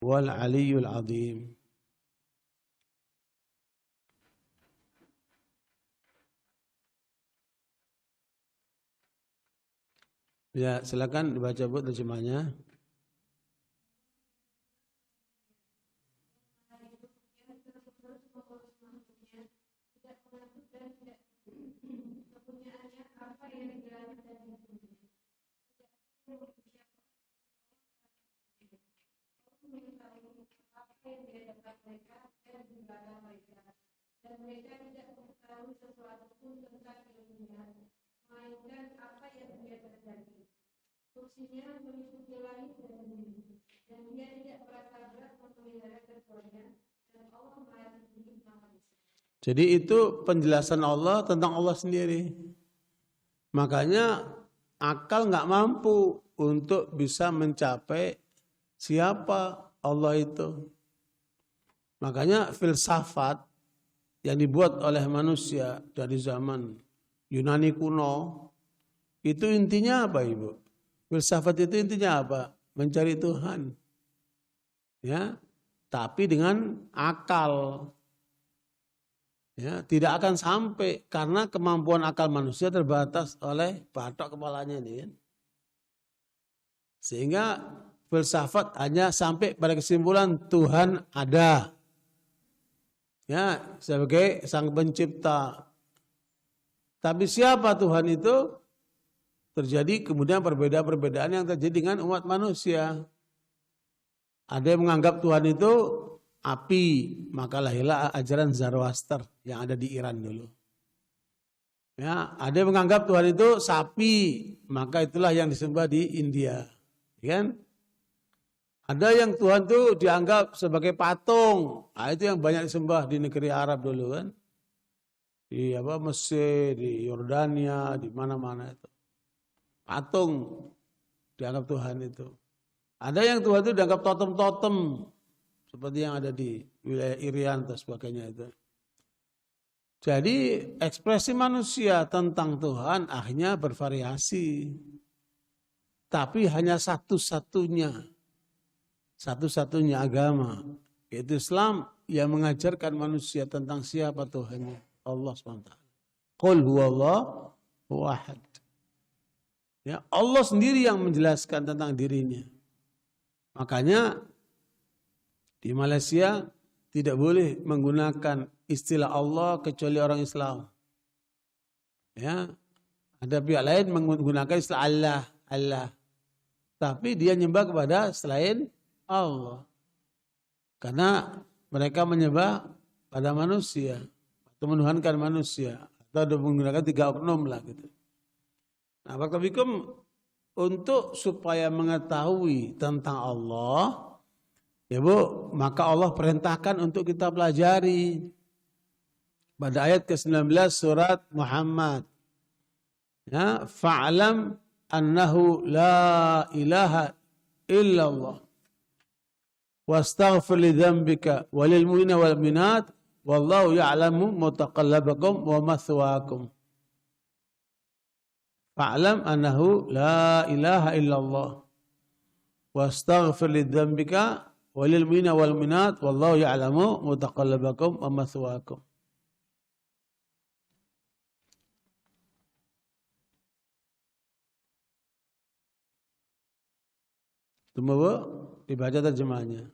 wal aliyyul azim. Ya, silakan dibaca Bu terjemahnya. Dan mereka tidak mengetahui sesuatu pun tentang ilmunya, melainkan apa yang dia terjadi. Kursinya meliputi langit dan bumi, dan dia tidak merasa berat memelihara keduanya, dan Allah Maha Tinggi Maha Besar. Jadi itu penjelasan Allah tentang Allah sendiri. Makanya akal nggak mampu untuk bisa mencapai siapa Allah itu. Makanya filsafat yang dibuat oleh manusia dari zaman Yunani kuno, itu intinya apa Ibu? Filsafat itu intinya apa? Mencari Tuhan. Ya, tapi dengan akal. Ya, tidak akan sampai karena kemampuan akal manusia terbatas oleh batok kepalanya ini kan. Sehingga filsafat hanya sampai pada kesimpulan Tuhan ada. Ya, sebagai sang pencipta. Tapi siapa Tuhan itu? Terjadi kemudian perbedaan-perbedaan yang terjadi dengan umat manusia. Ada yang menganggap Tuhan itu api, maka lahirlah ajaran Zoroaster yang ada di Iran dulu. Ya, ada yang menganggap Tuhan itu sapi, maka itulah yang disembah di India. Kan? Ada yang Tuhan itu dianggap sebagai patung. Nah, itu yang banyak disembah di negeri Arab dulu kan. Di Mesir, di Yordania, di mana-mana itu. Patung dianggap Tuhan itu. Ada yang Tuhan itu dianggap totem-totem seperti yang ada di wilayah Irian dan sebagainya itu. Jadi ekspresi manusia tentang Tuhan akhirnya bervariasi. Tapi hanya satu-satunya agama, yaitu Islam yang mengajarkan manusia tentang siapa Tuhannya, Allah SWT. Qul huwallahu ahad. Ya, Allah sendiri yang menjelaskan tentang dirinya. Makanya di Malaysia tidak boleh menggunakan istilah Allah kecuali orang Islam. Ya, ada pihak lain menggunakan istilah Allah. Tapi dia nyembah kepada selain Allah. Karena mereka menyembah pada manusia atau menuhankan manusia atau menggunakan 3 oknum lah gitu. Nah, barakallahu untuk supaya mengetahui tentang Allah, ya Bu, maka Allah perintahkan untuk kita pelajari pada ayat ke-19 surat Muhammad. Ya, fa'lam annahu la ilaha illallah wastaghfir li dzambika walil mu'minina wal mu'minat wallahu ya'lamu mutaqallabakum wa mathwaakum. Fa'lam annahu la ilaha illallah wastaghfir li dzambika walil mu'minina wal mu'minat wallahu ya'lamu mutaqallabakum wa mathwaakum. Tunggu Bu, dibaca terjemahnya.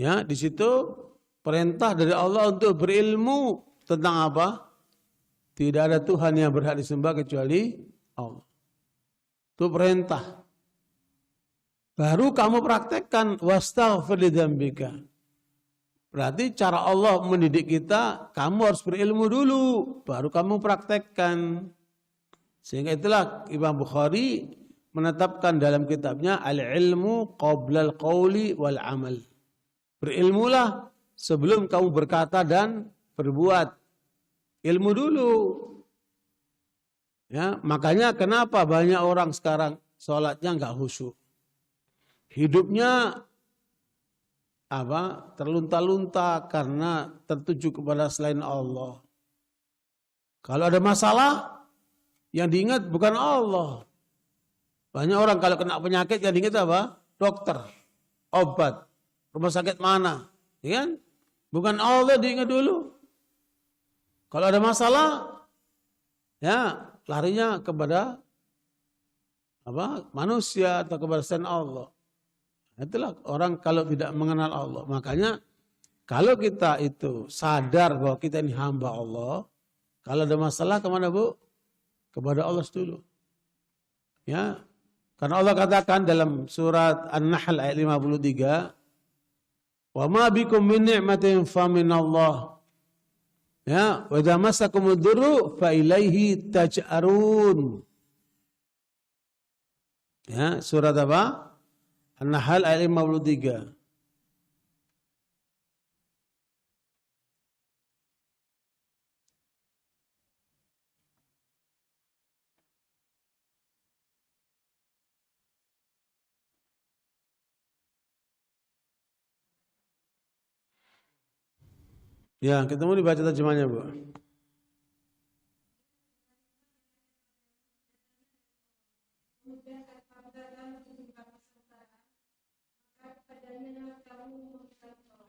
Ya, di situ perintah dari Allah untuk berilmu tentang apa? Tidak ada Tuhan yang berhak disembah kecuali Allah. Itu perintah. Baru kamu praktekkan wastaghfir li dzambika. Berarti cara Allah mendidik kita, kamu harus berilmu dulu, baru kamu praktekkan. Sehingga itulah Imam Bukhari menetapkan dalam kitabnya al-ilmu qabla al-qawli wal amal. Berilmulah sebelum kamu berkata dan berbuat. Ilmu dulu. Ya, makanya kenapa banyak orang sekarang sholatnya enggak khusyuk. Hidupnya terlunta-lunta karena tertuju kepada selain Allah. Kalau ada masalah, yang diingat bukan Allah. Banyak orang kalau kena penyakit yang diingat apa? Dokter, obat, rumah sakit mana, ya kan? Bukan Allah diingat dulu. Kalau ada masalah, ya larinya kepada manusia atau kepada selain Allah. Itulah orang kalau tidak mengenal Allah. Makanya kalau kita itu sadar bahwa kita ini hamba Allah, kalau ada masalah kemana Bu? Kepada Allah dulu. Ya, karena Allah katakan dalam surat An-Nahl ayat 53, "Wa ma bikum min ni'matin fa min Allah." Ya, wa idza massakumud durru fa ilaihi taj'arun. Ya, surat apa? An-Nahl ayat 53. Ya, ketemu dibaca terjemahnya, Bu.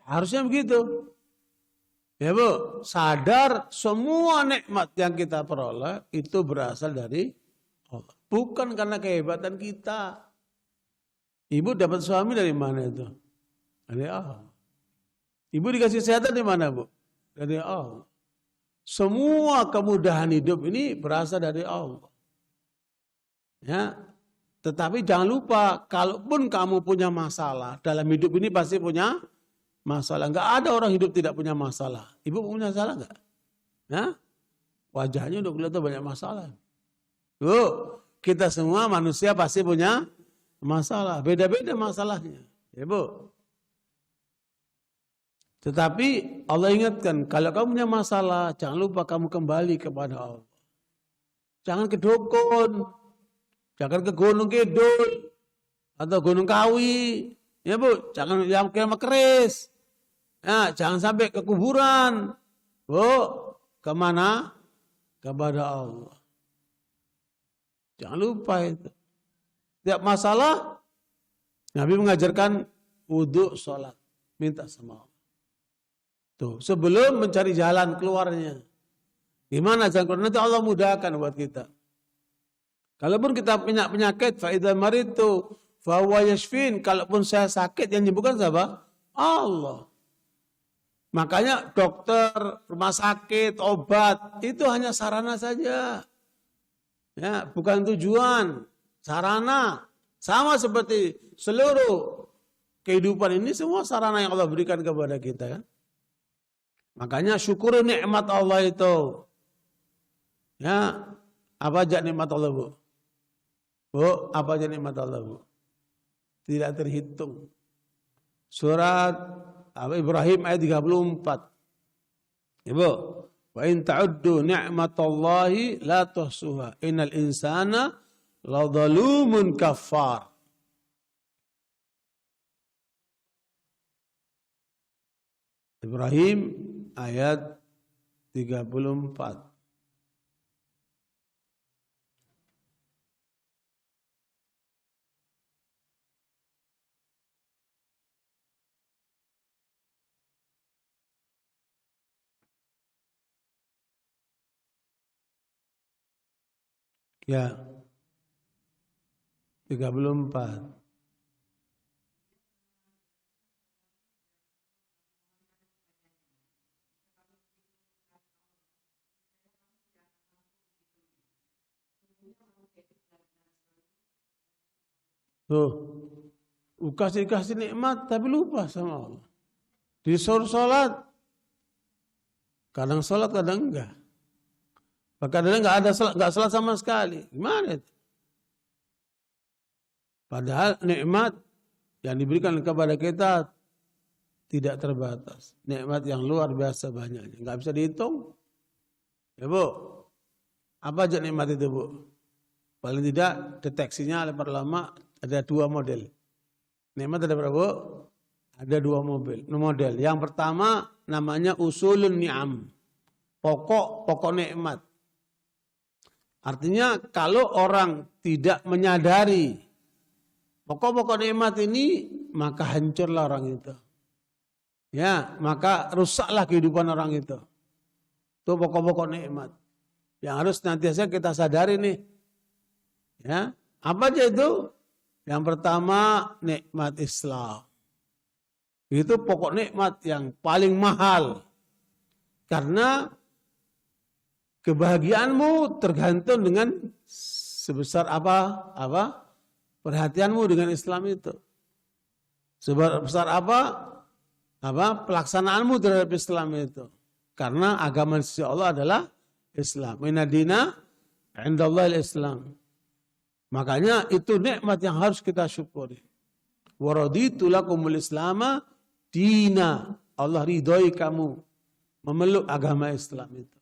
Harusnya begitu. Ya Bu, sadar semua nikmat yang kita peroleh itu berasal dari Allah. Bukan karena kehebatan kita. Ibu dapat suami dari mana itu? Dari Allah. Ibu dikasih kesehatan di mana, Bu? Dari Allah. Semua kemudahan hidup ini berasal dari Allah. Ya, tetapi jangan lupa, kalaupun kamu punya masalah, dalam hidup ini pasti punya masalah. Enggak ada orang hidup tidak punya masalah. Ibu punya masalah enggak? Ya? Wajahnya udah kelihatan banyak masalah. Bu, kita semua manusia pasti punya masalah. Beda-beda masalahnya. Ya Bu. Tetapi Allah ingatkan, kalau kamu punya masalah, jangan lupa kamu kembali kepada Allah. Jangan ke dukun, jangan ke Gunung Kidul, atau Gunung Kawi, ya Bu, jangan yang keris, ya, jangan sampai ke kuburan, Bu, kemana? Kepada Allah. Jangan lupa itu. Setiap masalah, Nabi mengajarkan wudhu, sholat, minta sama Allah. Tuh, sebelum mencari jalan keluarnya. Gimana jalan keluar? Nanti Allah mudahkan buat kita. Kalaupun kita punya penyakit, fa idza maritu fa huwa yashfin. Kalaupun saya sakit, yang menyembuhkan siapa? Allah. Makanya dokter, rumah sakit, obat itu hanya sarana saja. Ya, bukan tujuan. Sarana. Sama seperti seluruh kehidupan ini semua sarana yang Allah berikan kepada kita, kan? Makanya syukuri nikmat Allah itu. Ya, apa aja nikmat Allah, Bu? Bu, apa aja nikmat Allah, Bu? Tidak terhitung. Surat Ibrahim ayat 34. Ya, Bu. Wa in ta'uddu ni'matallahi la tuhsuha. Innal insana la zalumun kafar. Ibrahim ayat 34. Ya. 34. Tuh, kasih nikmat tapi lupa sama Allah. Disuruh sholat, kadang sholat kadang enggak. Kadang enggak sholat sama sekali. Gimana itu? Padahal nikmat yang diberikan kepada kita tidak terbatas. Nikmat yang luar biasa banyaknya, enggak bisa dihitung. Ya Bu, apa aja nikmat itu Bu? Paling tidak deteksinya oleh para ulama ada 2 model. Nikmat ada berapa, Bu? Ada dua model. Yang pertama namanya usulun ni'am. Pokok nikmat. Artinya kalau orang tidak menyadari pokok-pokok nikmat ini, maka hancurlah orang itu. Ya, maka rusaklah kehidupan orang itu. Itu pokok-pokok nikmat. Yang harus nantiasa kita sadari nih. Ya, apa aja itu? Yang pertama nikmat Islam. Itu pokok nikmat yang paling mahal. Karena kebahagiaanmu tergantung dengan sebesar apa perhatianmu dengan Islam itu. Sebesar apa pelaksanaanmu terhadap Islam itu. Karena agama sisi Allah adalah Islam. Inna dina indallahi al-Islam. Makanya itu nikmat yang harus kita syukuri. Wa raditu lakumul islama dina. Allah ridhoi kamu memeluk agama Islam itu.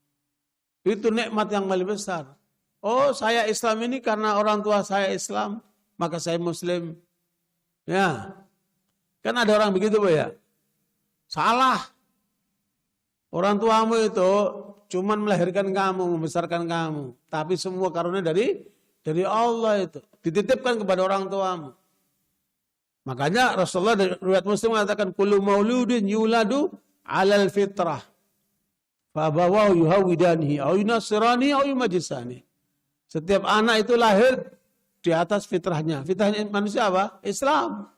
Itu nikmat yang paling besar. Oh, saya Islam ini karena orang tua saya Islam, maka saya Muslim. Ya. Kan ada orang begitu, Pak ya? Salah. Orang tuamu itu cuman melahirkan kamu, membesarkan kamu, tapi semua karunia dari Allah itu dititipkan kepada orang tuamu. Makanya Rasulullah dari riwayat Muslim mengatakan kullu mauludin yuladu 'alal fitrah. Fa abawahu yuhawidanihi aw yunasirani aw yumajisani. Setiap anak itu lahir di atas fitrahnya. Fitrahnya manusia apa? Islam.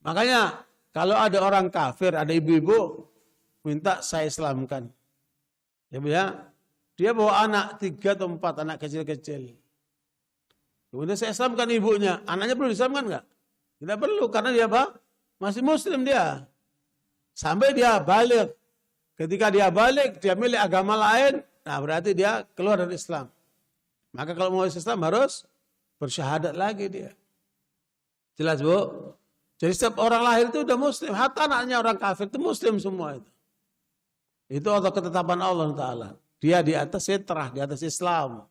Makanya kalau ada orang kafir, ada ibu-ibu minta saya Islamkan. Ya, dia bawa anak 3 atau 4 anak kecil-kecil. Kemudian saya Islamkan ibunya. Anaknya perlu Islamkan enggak? Tidak perlu, karena dia apa? Masih Muslim dia. Sampai dia balik. Ketika dia balik, dia milih agama lain, nah berarti dia keluar dari Islam. Maka kalau mau Islam harus bersyahadat lagi dia. Jelas, Bu? Jadi setiap orang lahir itu udah Muslim. Hatta anaknya orang kafir itu Muslim semua itu. Itu atau ketetapan Allah Ta'ala. Dia di atas fitrah, di atas Islam.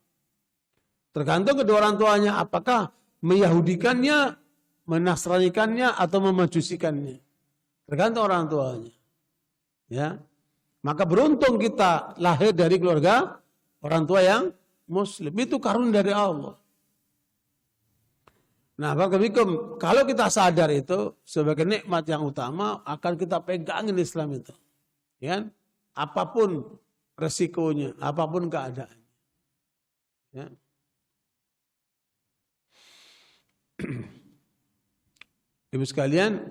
Tergantung kedua orang tuanya, apakah meyahudikannya, menasranikannya, atau memajusikannya. Tergantung orang tuanya. Ya, maka beruntung kita lahir dari keluarga orang tua yang Muslim. Itu karunia dari Allah. Nah, barakallahu kalau kita sadar itu sebagai nikmat yang utama, akan kita pegangin Islam itu. Ya, apapun resikonya, apapun keadaannya. Ya. Ibu sekalian,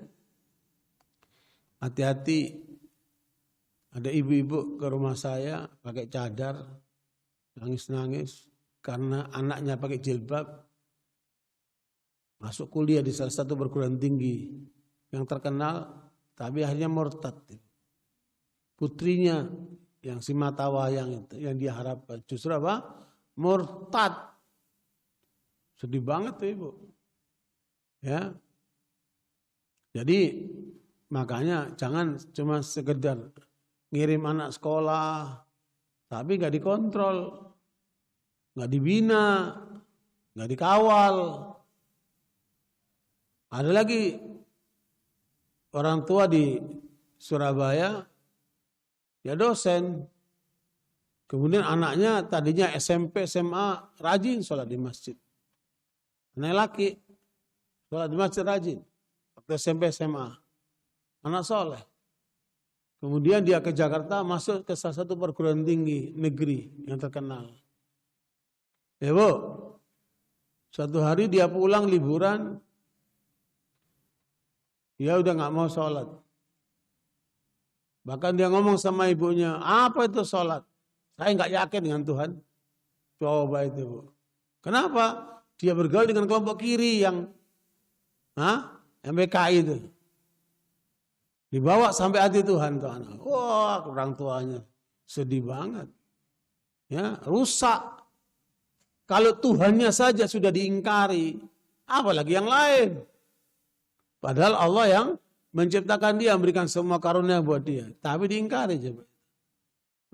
hati-hati. Ada ibu-ibu ke rumah saya pakai cadar, nangis-nangis karena anaknya pakai jilbab, masuk kuliah di salah satu perguruan tinggi yang terkenal, tapi akhirnya murtad. Putrinya yang si mata wayang itu, yang dia harapkan justru apa? Murtad. Sedih banget tuh ibu. Ya. Jadi makanya jangan cuma sekedar ngirim anak sekolah, tapi nggak dikontrol, nggak dibina, nggak dikawal. Ada lagi orang tua di Surabaya, ya dosen. Kemudian anaknya tadinya SMP, SMA, rajin sholat di masjid. Anak laki, sholat di masjid rajin. Waktu SMP, SMA. Anak soleh. Kemudian dia ke Jakarta, masuk ke salah satu perguruan tinggi negeri yang terkenal. Ya Bu, suatu hari dia pulang liburan, dia udah gak mau sholat. Bahkan dia ngomong sama ibunya, apa itu sholat? Saya gak yakin dengan Tuhan. Coba itu Bu. Kenapa? Dia bergaul dengan kelompok kiri yang MPKI itu. Dibawa sampai hati Tuhan tuh anak. Wah, orang tuanya sedih banget. Ya, rusak. Kalau Tuhannya saja sudah diingkari, apalagi yang lain. Padahal Allah yang menciptakan dia, memberikan semua karunia buat dia. Tapi diingkari coba.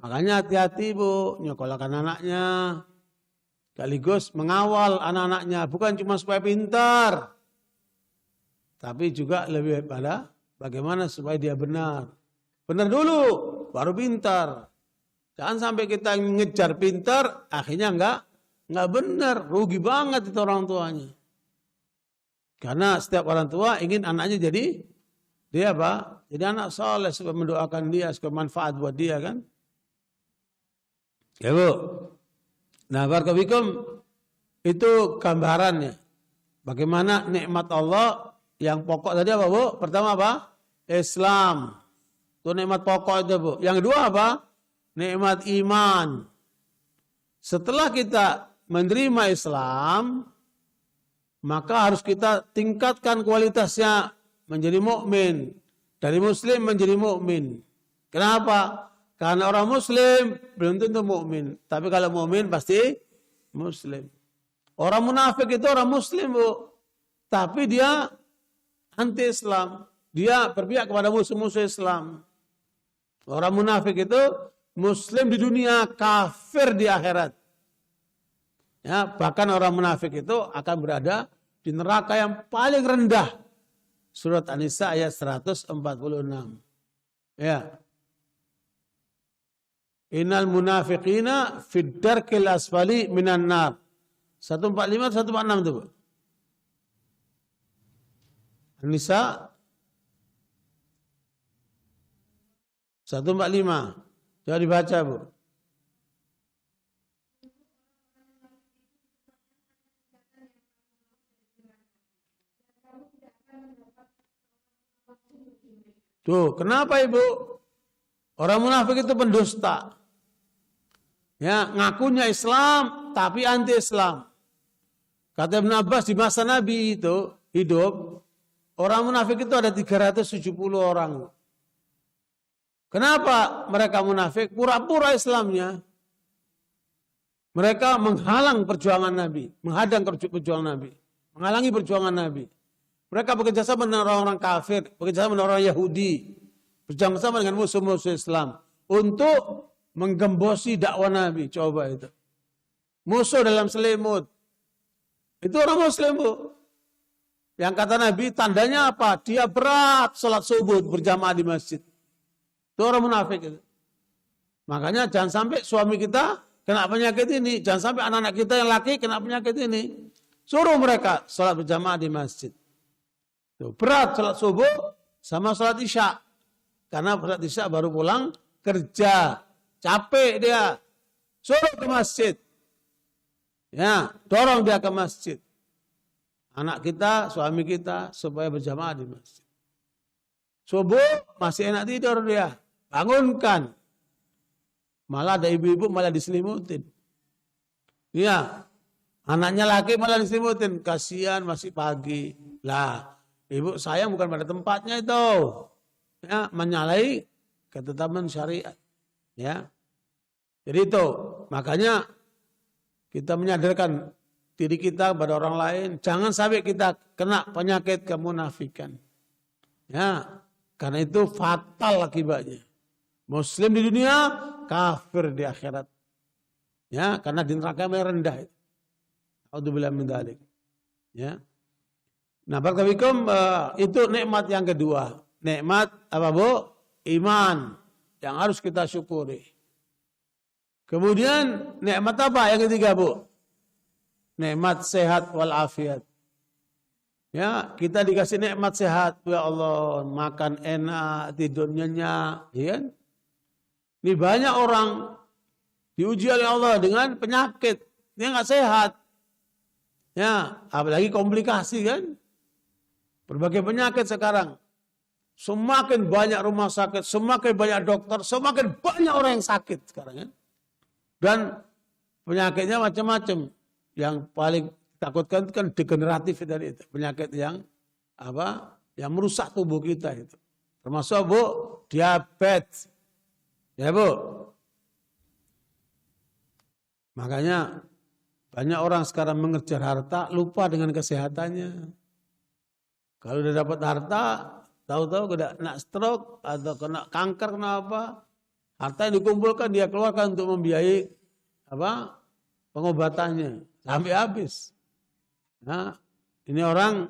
Makanya hati-hati Bu, nyekolahkan anaknya. Sekaligus mengawal anak-anaknya. Bukan cuma supaya pintar. Tapi juga lebih pada Bagaimana supaya dia benar. Benar dulu, baru pintar. Jangan sampai kita ngejar pintar, akhirnya enggak benar. Rugi banget itu orang tuanya. Karena setiap orang tua ingin anaknya jadi dia apa? Jadi anak soleh supaya mendoakan dia, supaya manfaat buat dia kan. Ya Bu. Nah barakallahu itu gambarannya. Bagaimana nikmat Allah yang pokok tadi apa Bu? Pertama apa? Islam. Itu nikmat pokok itu Bu. Yang kedua apa? Nikmat iman. Setelah kita menerima Islam, maka harus kita tingkatkan kualitasnya menjadi mukmin. Dari muslim menjadi mukmin. Kenapa? Karena orang muslim belum tentu mukmin. Tapi kalau mukmin pasti muslim. Orang munafik itu orang muslim Bu. Tapi dia anti Islam. Dia berpihak kepada musuh-musuh Islam. Orang munafik itu muslim di dunia, kafir di akhirat. Ya, bahkan orang munafik itu akan berada di neraka yang paling rendah. Surat An-Nisa ayat 146. Ya. Innal munafiqina fid darkil asfali minan nar. 145 146 itu, Bu. An-Nisa 145. Coba dibaca, Bu. Tuh, kenapa Ibu? Orang munafik itu pendusta. Ya, ngakunya Islam tapi anti Islam. Kata Ibn Abbas di masa Nabi itu hidup, orang munafik itu ada 370 orang. Kenapa mereka munafik? Pura-pura Islamnya. Mereka menghalang perjuangan Nabi, menghadang perjuangan Nabi, menghalangi perjuangan Nabi. Mereka bekerja sama dengan orang-orang kafir, bekerja sama dengan orang Yahudi, bekerja sama dengan musuh-musuh Islam untuk menggembosi dakwah Nabi. Coba itu. Musuh dalam selimut. Itu orang Muslim, Bu. Yang kata Nabi, tandanya apa? Dia berat sholat subuh berjamaah di masjid. Itu orang munafik. Itu. Makanya jangan sampai suami kita kena penyakit ini. Jangan sampai anak-anak kita yang laki kena penyakit ini. Suruh mereka sholat berjamaah di masjid. Tuh, berat sholat subuh sama sholat isya. Karena sholat isya baru pulang kerja. Capek dia. Suruh ke masjid. Ya, dorong dia ke masjid. Anak kita, suami kita supaya berjamaah di masjid. Subuh masih enak tidur dia. Bangunkan. Malah ada ibu-ibu malah diselimutin. Ya, anaknya laki malah diselimutin. Kasihan masih pagi. Lah, ibu sayang bukan pada tempatnya itu. Ya, menyalahi ketetapan syariat. Ya. Jadi itu, makanya kita menyadarkan diri kita pada orang lain, jangan sampai kita kena penyakit kemunafikan. Ya, karena itu fatal akibatnya. Muslim di dunia, kafir di akhirat. Ya, karena di neraka yang rendah. A'udzubillahi min dzalik. Ya. Nah, barakallahu itu nikmat yang kedua. Nikmat apa, Bu? Iman yang harus kita syukuri. Kemudian nikmat apa yang ketiga, Bu? Nikmat sehat walafiat. Ya, kita dikasih nikmat sehat, ya Allah, makan enak, tidur nyenyak, ya kan? Ini banyak orang diuji oleh Allah dengan penyakit, dia nggak sehat. Ya, apalagi komplikasi kan? Berbagai penyakit sekarang. Semakin banyak rumah sakit, semakin banyak dokter, semakin banyak orang yang sakit sekarang kan? Dan penyakitnya macam-macam. Yang paling takutkan itu kan degeneratif dari itu. Penyakit yang apa? Yang merusak tubuh kita itu. Termasuk, Bu, diabetes. Ya, Bu. Makanya banyak orang sekarang mengejar harta, lupa dengan kesehatannya. Kalau udah dapat harta, tahu-tahu kena stroke atau kena kanker, kena apa? Harta yang dikumpulkan dia keluarkan untuk membiayai apa? Pengobatannya sampai habis. Nah, ini orang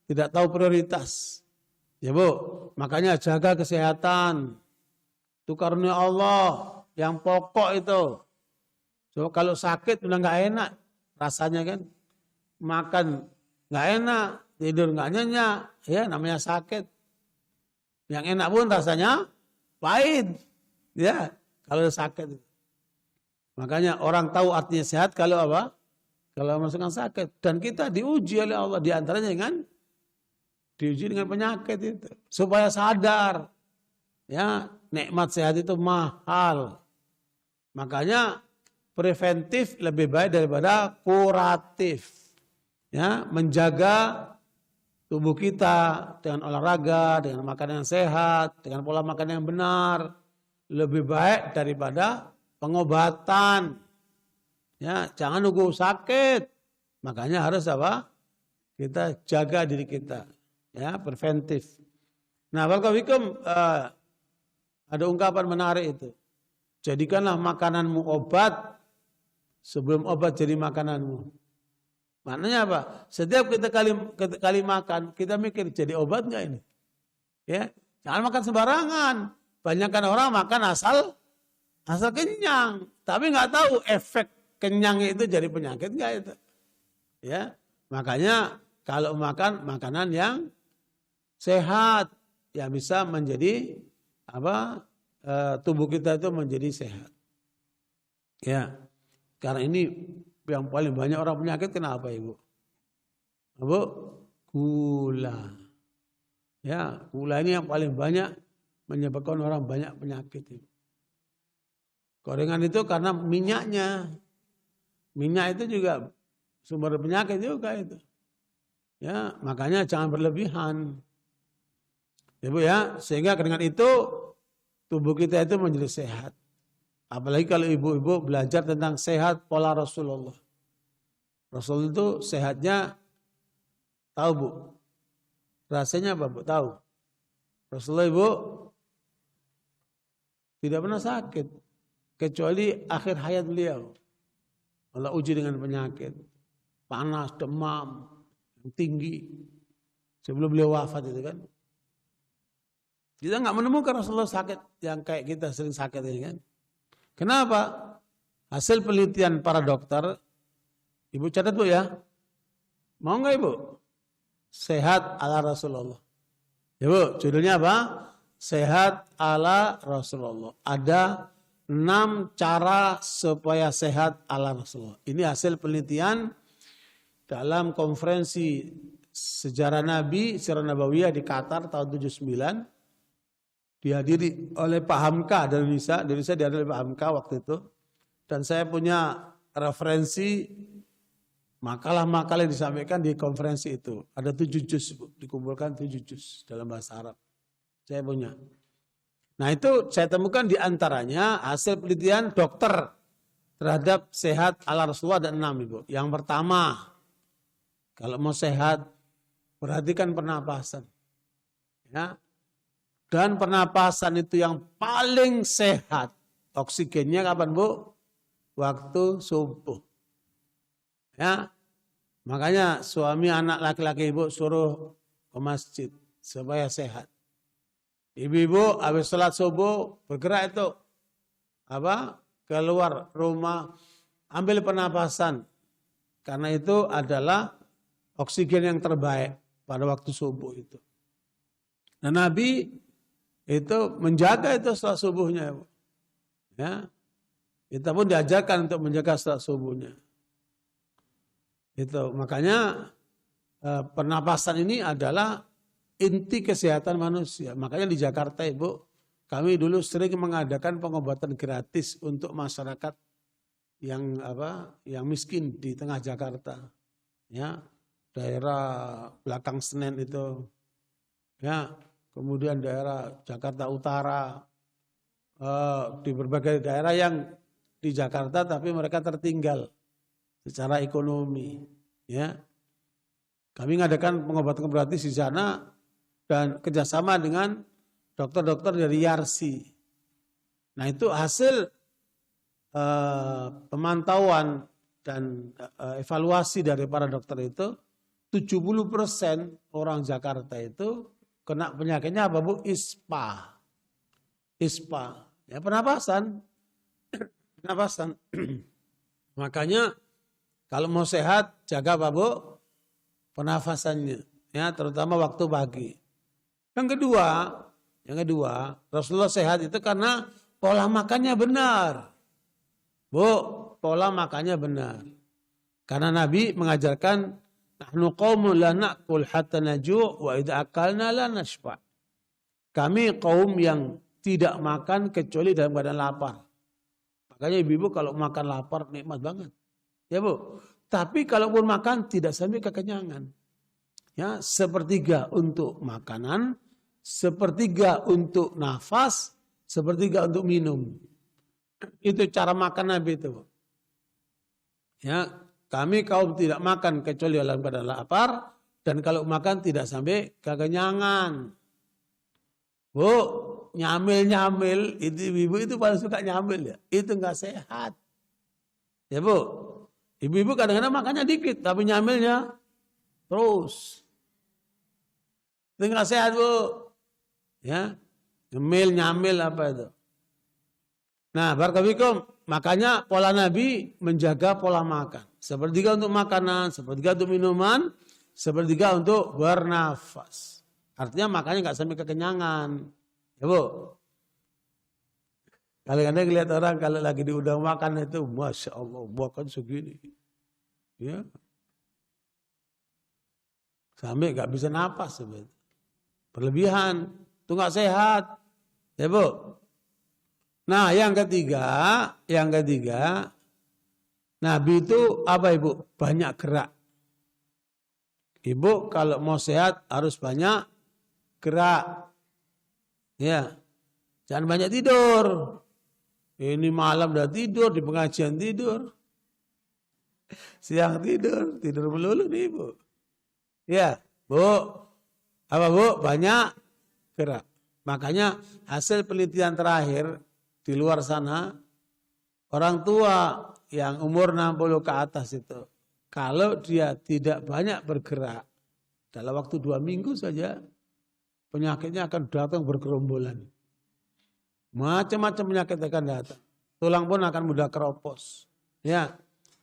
tidak tahu prioritas. Ya Bu, makanya jaga kesehatan. Itu karunia Allah yang pokok itu. So, kalau sakit udah nggak enak rasanya kan. Makan nggak enak, tidur nggak nyenyak, ya namanya sakit. Yang enak pun rasanya pahit. Ya, kalau sakit. Makanya orang tahu artinya sehat kalau apa? Kalau merasakan sakit. Dan kita diuji oleh Allah diantaranya dengan diuji dengan penyakit itu supaya sadar ya nikmat sehat itu mahal. Makanya preventif lebih baik daripada kuratif. Ya, menjaga tubuh kita dengan olahraga, dengan makanan yang sehat, dengan pola makan yang benar lebih baik daripada pengobatan. Ya, jangan nunggu sakit. Makanya harus apa? Kita jaga diri kita. Ya, preventif. Nah, barakallahu ada ungkapan menarik itu. Jadikanlah makananmu obat sebelum obat jadi makananmu. Maknanya apa? Setiap kita kali makan, kita mikir jadi obat enggak ini? Ya, jangan makan sembarangan. Banyakkan orang makan asal kenyang, tapi nggak tahu efek kenyang itu jadi penyakit enggak itu. Ya, makanya kalau makan makanan yang sehat yang bisa menjadi tubuh kita itu menjadi sehat. Ya, karena ini yang paling banyak orang penyakit kenapa Ibu? Ibu, gula. Ya, gula ini yang paling banyak menyebabkan orang banyak penyakit. Gorengan itu karena minyaknya. Minyak itu juga sumber penyakit juga itu. Ya, makanya jangan berlebihan. Ibu ya, sehingga dengan itu tubuh kita itu menjadi sehat. Apalagi kalau ibu-ibu belajar tentang sehat pola Rasulullah. Rasul itu sehatnya tahu Bu. Rasanya apa Bu? Tahu. Rasulullah Ibu tidak pernah sakit kecuali akhir hayat beliau. Allah uji dengan penyakit. Panas, demam, tinggi. Sebelum beliau wafat itu kan. Kita nggak menemukan Rasulullah sakit yang kayak kita sering sakit ini kan. Kenapa? Hasil penelitian para dokter, Ibu catat Bu ya. Mau nggak Ibu? Sehat ala Rasulullah. Ibu, judulnya apa? Sehat ala Rasulullah. Ada 6 cara supaya sehat ala Rasulullah. Ini hasil penelitian dalam konferensi sejarah Nabi, Sirah Nabawiyah di Qatar tahun 79. Dihadiri oleh Pak Hamka dari Indonesia. Indonesia dihadiri oleh Pak Hamka waktu itu. Dan saya punya referensi makalah-makalah yang disampaikan di konferensi itu. Ada 7 juz, dikumpulkan 7 juz dalam bahasa Arab. Saya punya. Nah itu saya temukan di antaranya hasil penelitian dokter terhadap sehat ala Rasulullah ada 6 Ibu. Yang pertama, kalau mau sehat, perhatikan pernapasan. Ya. Dan pernapasan itu yang paling sehat. Oksigennya kapan Bu? Waktu subuh. Ya, makanya suami anak laki-laki Ibu suruh ke masjid supaya sehat. Ibu-ibu habis sholat subuh bergerak itu keluar rumah ambil pernapasan karena itu adalah oksigen yang terbaik pada waktu subuh itu. Nah Nabi itu menjaga itu sholat subuhnya. Ya, kita pun diajarkan untuk menjaga sholat subuhnya. Itu makanya pernapasan ini adalah inti kesehatan manusia. Makanya di Jakarta Ibu, kami dulu sering mengadakan pengobatan gratis untuk masyarakat yang miskin di tengah Jakarta. Ya, daerah belakang Senen itu. Ya, kemudian daerah Jakarta Utara, di berbagai daerah yang di Jakarta tapi mereka tertinggal secara ekonomi. Ya, kami mengadakan pengobatan gratis di sana dan kerjasama dengan dokter-dokter dari Yarsi. Nah itu hasil pemantauan dan evaluasi dari para dokter itu 70% orang Jakarta itu kena penyakitnya apa Bu? Ispa. Ya pernapasan. Makanya kalau mau sehat jaga apa Bu? Pernafasannya. Ya, terutama waktu pagi. Yang kedua, Rasulullah sehat itu karena pola makannya benar. Bu, pola makannya benar. Karena Nabi mengajarkan nahnu qaumun la na'kul hatta naju' wa idza akalna la nashba. Kami kaum yang tidak makan kecuali dalam keadaan lapar. Makanya ibu-ibu kalau makan lapar nikmat banget. Ya Bu. Tapi kalaupun makan tidak sampai kekenyangan. Ya, sepertiga untuk makanan, sepertiga untuk nafas, sepertiga untuk minum. Itu cara makan Nabi itu. Ya, kami kaum tidak makan kecuali dalam keadaan lapar, dan kalau makan tidak sampai kekenyangan. Bu, nyamil itu ibu itu paling suka nyamil ya. Itu enggak sehat. Ya Bu, ibu-ibu kadang-kadang makannya dikit tapi nyamilnya terus. Itu enggak sehat Bu. Ya, nyamil apa itu? Nah, barakallahu makanya pola Nabi menjaga pola makan. Sepertiga untuk makanan, sepertiga untuk minuman, sepertiga untuk bernafas. Artinya makannya nggak sampai kekenyangan. Ya Bu. Kadang-kadang lihat orang kalau lagi diundang makan itu, Masya Allah, makan segini. Ya. Sampai nggak bisa napas. Berlebihan. Itu nggak sehat. Ya Bu. Nah, yang ketiga, Nabi itu apa Ibu? Banyak gerak. Ibu kalau mau sehat harus banyak gerak. Ya, jangan banyak tidur. Ini malam udah tidur, di pengajian tidur. Siang tidur melulu nih Ibu. Ya, Bu. Apa Bu? Banyak gerak. Makanya hasil penelitian terakhir di luar sana, orang tua yang umur 60 ke atas itu, kalau dia tidak banyak bergerak, dalam waktu 2 minggu saja, penyakitnya akan datang bergerombolan. Macam-macam penyakit akan datang. Tulang pun akan mudah keropos. Ya,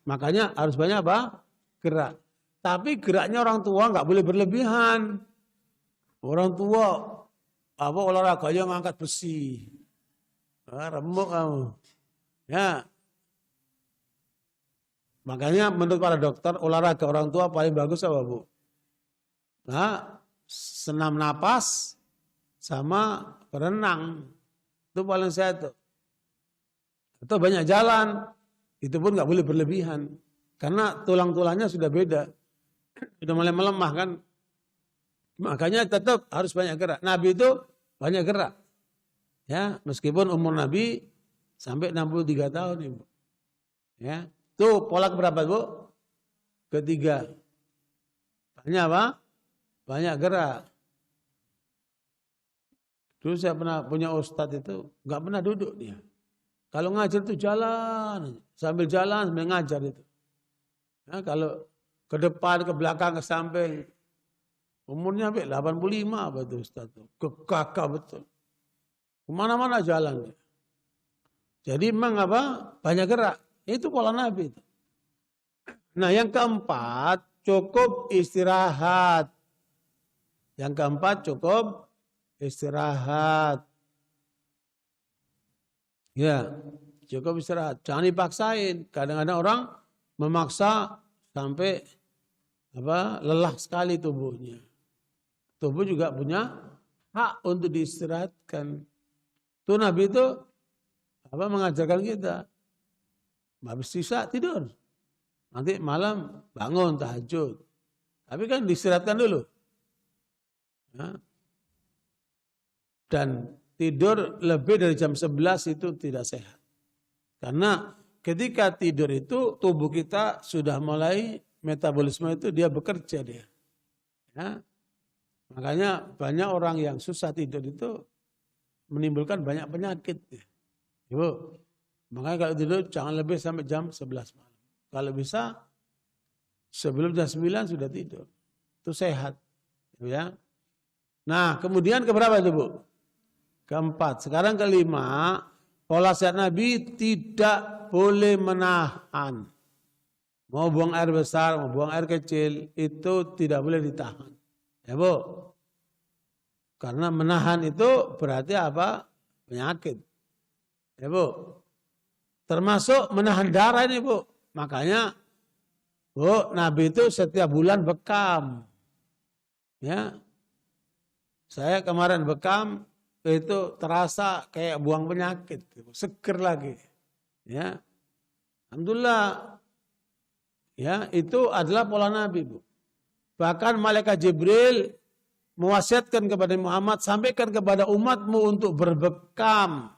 makanya harus banyak apa? Gerak. Tapi geraknya orang tua nggak boleh berlebihan. Orang tua olahraganya ngangkat besi. Remuk kamu. Ya. Makanya menurut para dokter olahraga orang tua paling bagus apa Bu? Nah, senam napas sama berenang. Itu paling sehat tuh. Atau banyak jalan. Itu pun nggak boleh berlebihan. Karena tulang-tulangnya sudah beda. Sudah mulai melemah kan. Makanya tetap harus banyak gerak. Nabi itu banyak gerak. Ya, meskipun umur Nabi sampai 63 tahun Ibu. Ya, tuh pola keberapa Bu? Ketiga. Banyak apa? Banyak gerak. Dulu saya pernah punya ustadz itu nggak pernah duduk dia. Kalau ngajar itu jalan, sambil ngajar itu. Ya, kalau ke depan, ke belakang, ke samping. Umurnya sampai 85 apa itu ustadz itu. Kekakak betul. Kemana-mana jalan. Jadi memang apa? Banyak gerak. Itu pola Nabi itu. Nah yang keempat, cukup istirahat. Yang keempat, cukup istirahat. Ya, cukup istirahat. Jangan dipaksain. Kadang-kadang orang memaksa sampai lelah sekali tubuhnya. Tubuh juga punya hak untuk diistirahatkan. Tuh Nabi itu mengajarkan kita. Habis sisa tidur. Nanti malam bangun tahajud. Tapi kan diistirahatkan dulu. Ya. Dan tidur lebih dari jam 11 itu tidak sehat. Karena ketika tidur itu tubuh kita sudah mulai metabolisme itu dia bekerja dia. Ya. Makanya banyak orang yang susah tidur itu menimbulkan banyak penyakit. Ibu, makanya kalau tidur jangan lebih sampai jam 11 malam. Kalau bisa sebelum jam 9 sudah tidur. Itu sehat. Ya. Nah, kemudian keberapa itu, Bu? Keempat. Sekarang kelima, pola sehat Nabi tidak boleh menahan. Mau buang air besar, mau buang air kecil, itu tidak boleh ditahan. Ya, Bu? Karena menahan itu berarti apa? Penyakit. Ya, Bu? Termasuk menahan darah ini, Bu. Makanya, Bu, Nabi itu setiap bulan bekam. Ya. Saya kemarin bekam, itu terasa kayak buang penyakit. Seger lagi. Ya. Alhamdulillah. Ya, itu adalah pola Nabi, Bu. Bahkan malaikat Jibril mewasiatkan kepada Muhammad, sampaikan kepada umatmu untuk berbekam.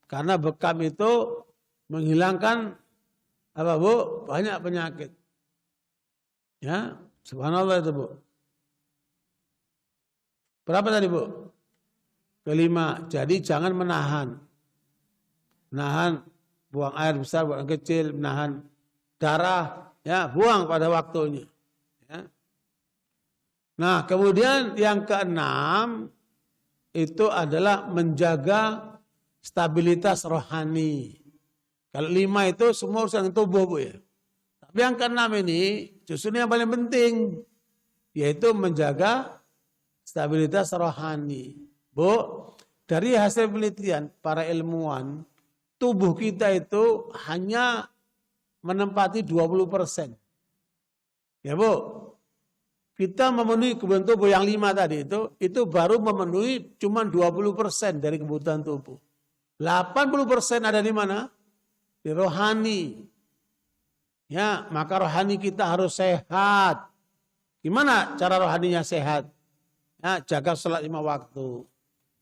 Karena bekam itu menghilangkan apa, Bu? Banyak penyakit. Ya, subhanallah itu, Bu. Berapa tadi, Bu? Kelima. Jadi jangan menahan. Menahan buang air besar, buang air kecil, menahan darah, ya, buang pada waktunya. Ya. Nah, kemudian yang keenam itu adalah menjaga stabilitas rohani. Kalau 5 itu semua urusan tubuh, Bu, ya. Tapi yang keenam ini justru yang paling penting, yaitu menjaga stabilitas rohani. Bu, dari hasil penelitian para ilmuwan, tubuh kita itu hanya menempati 20%. Ya, Bu. Kita memenuhi kebutuhan tubuh yang 5 tadi itu baru memenuhi cuma 20% dari kebutuhan tubuh. 80% ada di mana? Di rohani. Ya, maka rohani kita harus sehat. Gimana cara rohaninya sehat? Ya, jaga sholat 5 waktu.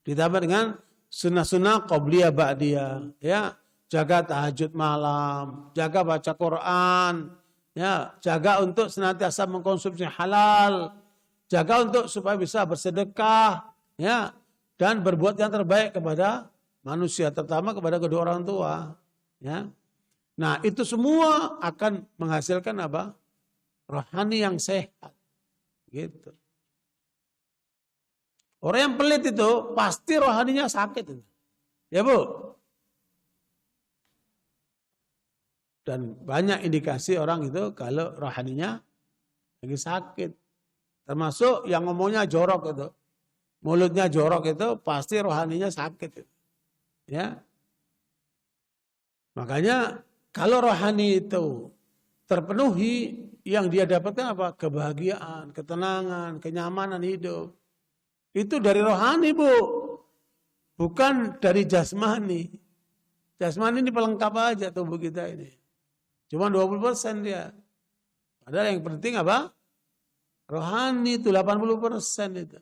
Ditambah dengan sunnah-sunnah qobliyah ba'diyah. Ya, jaga tahajud malam, jaga baca Quran, ya, jaga untuk senantiasa mengkonsumsi halal, jaga untuk supaya bisa bersedekah, ya, dan berbuat yang terbaik kepada manusia, terutama kepada kedua orang tua. Ya. Nah, itu semua akan menghasilkan apa? Rohani yang sehat. Gitu. Orang yang pelit itu pasti rohaninya sakit. Ya, Bu? Dan banyak indikasi orang itu kalau rohaninya lagi sakit. Termasuk yang ngomongnya jorok itu. Mulutnya jorok itu pasti rohaninya sakit. Ya. Makanya kalau rohani itu terpenuhi, yang dia dapatkan apa? Kebahagiaan, ketenangan, kenyamanan hidup. Itu dari rohani, Bu. Bukan dari jasmani. Jasmani ini pelengkap aja tubuh kita ini. Cuma 20% dia. Padahal yang penting apa? Rohani itu 80% itu.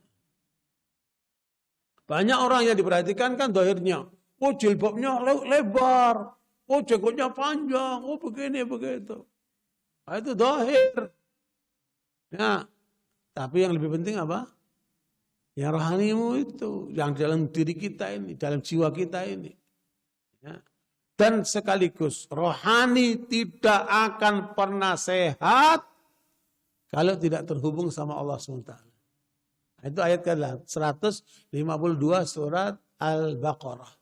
Banyak orang yang diperhatikan kan dohirnya. Oh, jilbabnya lebar. Oh, jenggotnya panjang. Oh, begini, begitu. Nah, itu dohir. Ya. Tapi yang lebih penting apa? Ya rohanimu itu, yang dalam diri kita ini, dalam jiwa kita ini. Ya. Dan sekaligus rohani tidak akan pernah sehat kalau tidak terhubung sama Allah SWT. Nah, itu ayat ke-152 surat Al-Baqarah.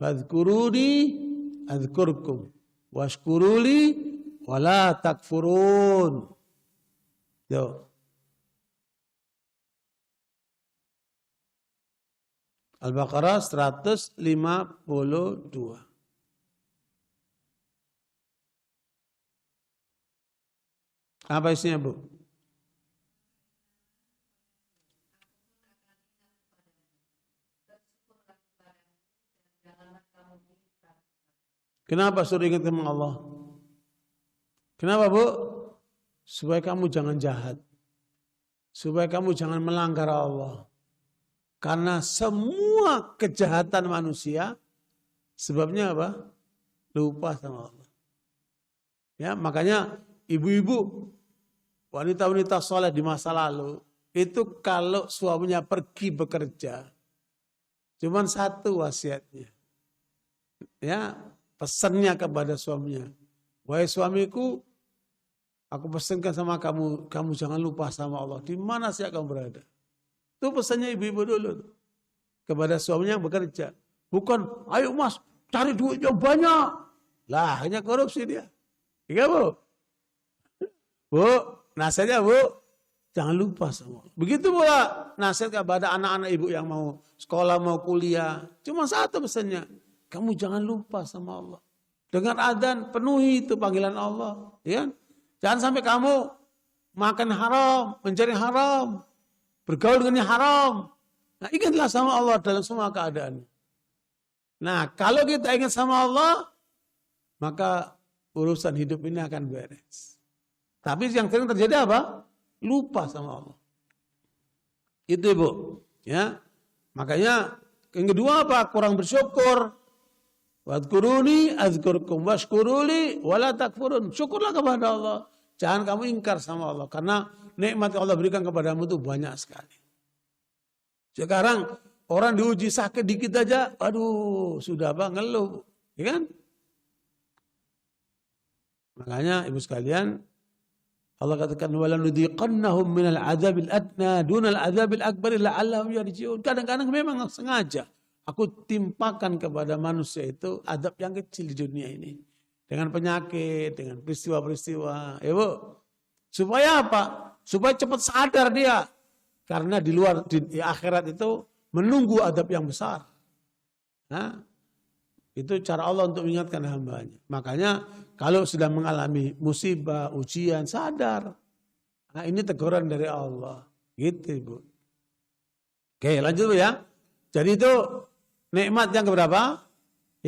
Fadhkuruni adzkurkum washkuruli wala takfurun. Yo. Al-Baqarah 152. Apa isinya, Bu? Kenapa suruh ingat sama Allah? Kenapa, Bu? Supaya kamu jangan jahat. Supaya kamu jangan melanggar Allah. Karena semua kejahatan manusia sebabnya apa? Lupa sama Allah. Ya, makanya ibu-ibu, wanita-wanita soleh di masa lalu itu kalau suaminya pergi bekerja, cuman satu wasiatnya. Ya, pesannya kepada suaminya. Wahai suamiku, aku pesankan sama kamu, kamu jangan lupa sama Allah. Di mana sih kamu berada? Itu pesannya ibu-ibu dulu kepada suaminya yang bekerja. Bukan, ayo mas, cari duitnya banyak. Lah, hanya korupsi dia. Iya bu? Bu, nasihatnya bu, jangan lupa sama Allah. Begitu pula nasihat kepada anak-anak ibu yang mau sekolah, mau kuliah. Cuma satu pesannya, kamu jangan lupa sama Allah. Dengar adzan, penuhi itu panggilan Allah. Ya? Jangan sampai kamu makan haram, mencari haram, bergaul dengan yang haram. Nah, ingatlah sama Allah dalam semua keadaan. Nah, kalau kita ingat sama Allah, maka urusan hidup ini akan beres. Tapi yang sering terjadi apa? Lupa sama Allah. Itu Ibu. Ya. Makanya yang kedua apa? Kurang bersyukur. Wadkuruni azkurkum washkuruli wala takfurun. Syukurlah kepada Allah. Jangan kamu ingkar sama Allah. Karena nikmat yang Allah berikan kepadamu itu banyak sekali. Sekarang orang diuji sakit dikit aja, aduh sudah apa ngeluh, ya kan? Makanya ibu sekalian, Allah katakan walanudhiqannahum minal adzabil adna dunal adzabil akbar la'allahum yarji'un. Kadang-kadang memang sengaja aku timpakan kepada manusia itu adab yang kecil di dunia ini. Dengan penyakit, dengan peristiwa-peristiwa, ya Bu. Supaya apa? Supaya cepat sadar dia. Karena di luar di akhirat itu menunggu adab yang besar. Nah, itu cara Allah untuk mengingatkan hambanya. Makanya kalau sudah mengalami musibah, ujian, sadar. Nah, ini teguran dari Allah. Gitu Ibu. Oke, lanjut Bu ya. Jadi itu nikmat yang keberapa?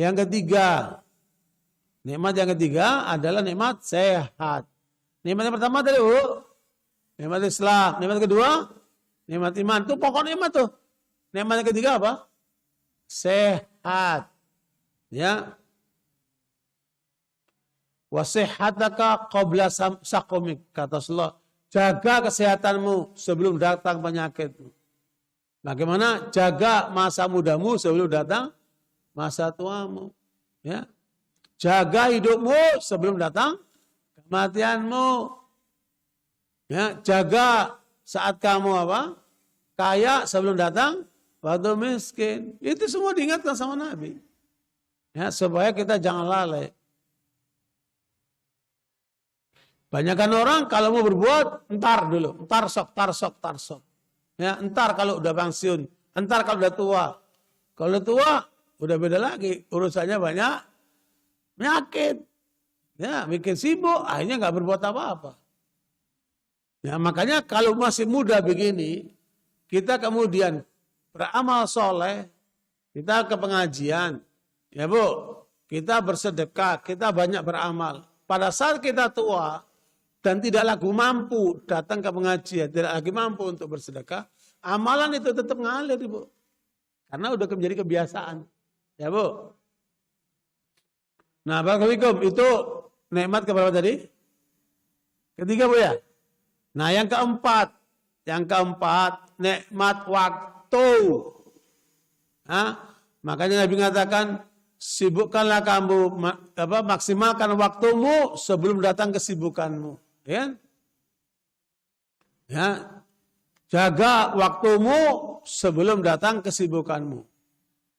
Yang ketiga. Nikmat yang ketiga adalah nikmat sehat. Nikmat yang pertama tadi Bu, nikmat Islam. Nikmat kedua, nikmat iman. Itu pokok nikmat tuh. Nikmat yang ketiga apa? Sehat. Ya. Wasihataka qabla sakomik. Kata Rasulullah. Jaga kesehatanmu sebelum datang penyakitmu. Bagaimana? Jaga masa mudamu sebelum datang masa tuamu. Ya. Jaga hidupmu sebelum datang kematianmu. Ya. Jaga saat kamu apa? Kaya sebelum datang waktu miskin. Itu semua diingatkan sama Nabi. Ya, supaya kita jangan lalai. Banyakkan orang kalau mau berbuat, entar dulu. Entar sok. Ya, entar kalau udah pensiun. Entar kalau udah tua. Kalau udah tua, udah beda lagi. Urusannya banyak. Penyakit. Ya, bikin sibuk. Akhirnya nggak berbuat apa-apa. Ya, makanya kalau masih muda begini, kita kemudian beramal soleh, kita ke pengajian, ya Bu, kita bersedekah, kita banyak beramal. Pada saat kita tua dan tidak lagi mampu datang ke pengajian, tidak lagi mampu untuk bersedekah, amalan itu tetap ngalir Ibu. Karena udah menjadi kebiasaan. Ya Bu. Nah, barakallahu itu nikmat keberapa tadi? Ketiga Bu ya. Nah, yang keempat nikmat waktu. Makanya Nabi mengatakan sibukkanlah kamu, maksimalkan waktumu sebelum datang kesibukanmu. Ya? Ya. Jaga waktumu sebelum datang kesibukanmu.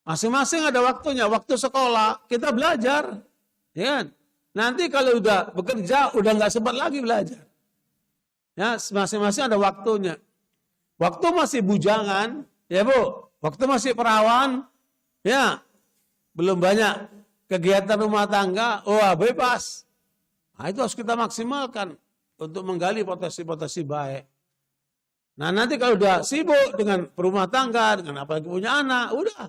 Masing-masing ada waktunya. Waktu sekolah kita belajar. Ya. Nanti kalau udah bekerja udah nggak sempat lagi belajar. Ya, masing-masing ada waktunya. Waktu masih bujangan, ya Bu. Waktu masih perawan, ya. Belum banyak kegiatan rumah tangga, bebas. Nah, itu harus kita maksimalkan untuk menggali potensi-potensi baik. Nah, nanti kalau udah sibuk dengan rumah tangga, dengan apalagi punya anak, udah.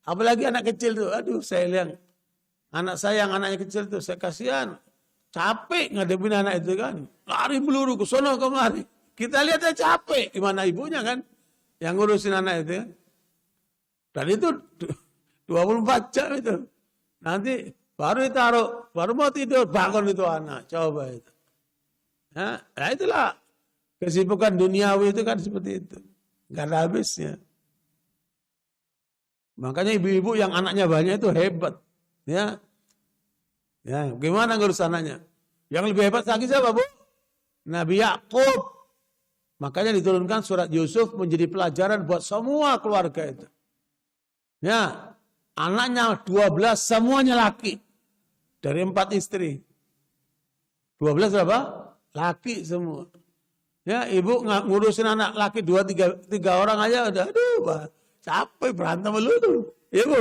Apalagi anak kecil tuh, aduh saya lihat anak saya yang anaknya kecil tuh, saya kasihan. Capek ngadepin anak itu kan. Lari meluru ke sono kemari. Kita lihat aja capek. Gimana ibunya kan. Yang ngurusin anak itu. Dan itu 24 jam itu. Nanti baru ditaruh. Baru mau tidur. Bangun itu anak. Coba itu. Nah itulah. Kesibukan duniawi itu kan seperti itu. Gak ada habisnya. Makanya ibu-ibu yang anaknya banyak itu hebat. Ya. Ya, gimana ngurus anaknya? Yang lebih hebat lagi siapa Bu? Nabi Yakub. Makanya diturunkan surat Yusuf menjadi pelajaran buat semua keluarga itu. Ya, anaknya 12 semuanya laki. Dari 4 istri. 12 berapa? Laki semua. Ya, ibu ngurusin anak laki 2-3 orang aja udah, aduh, capek berantem lu. Ibu,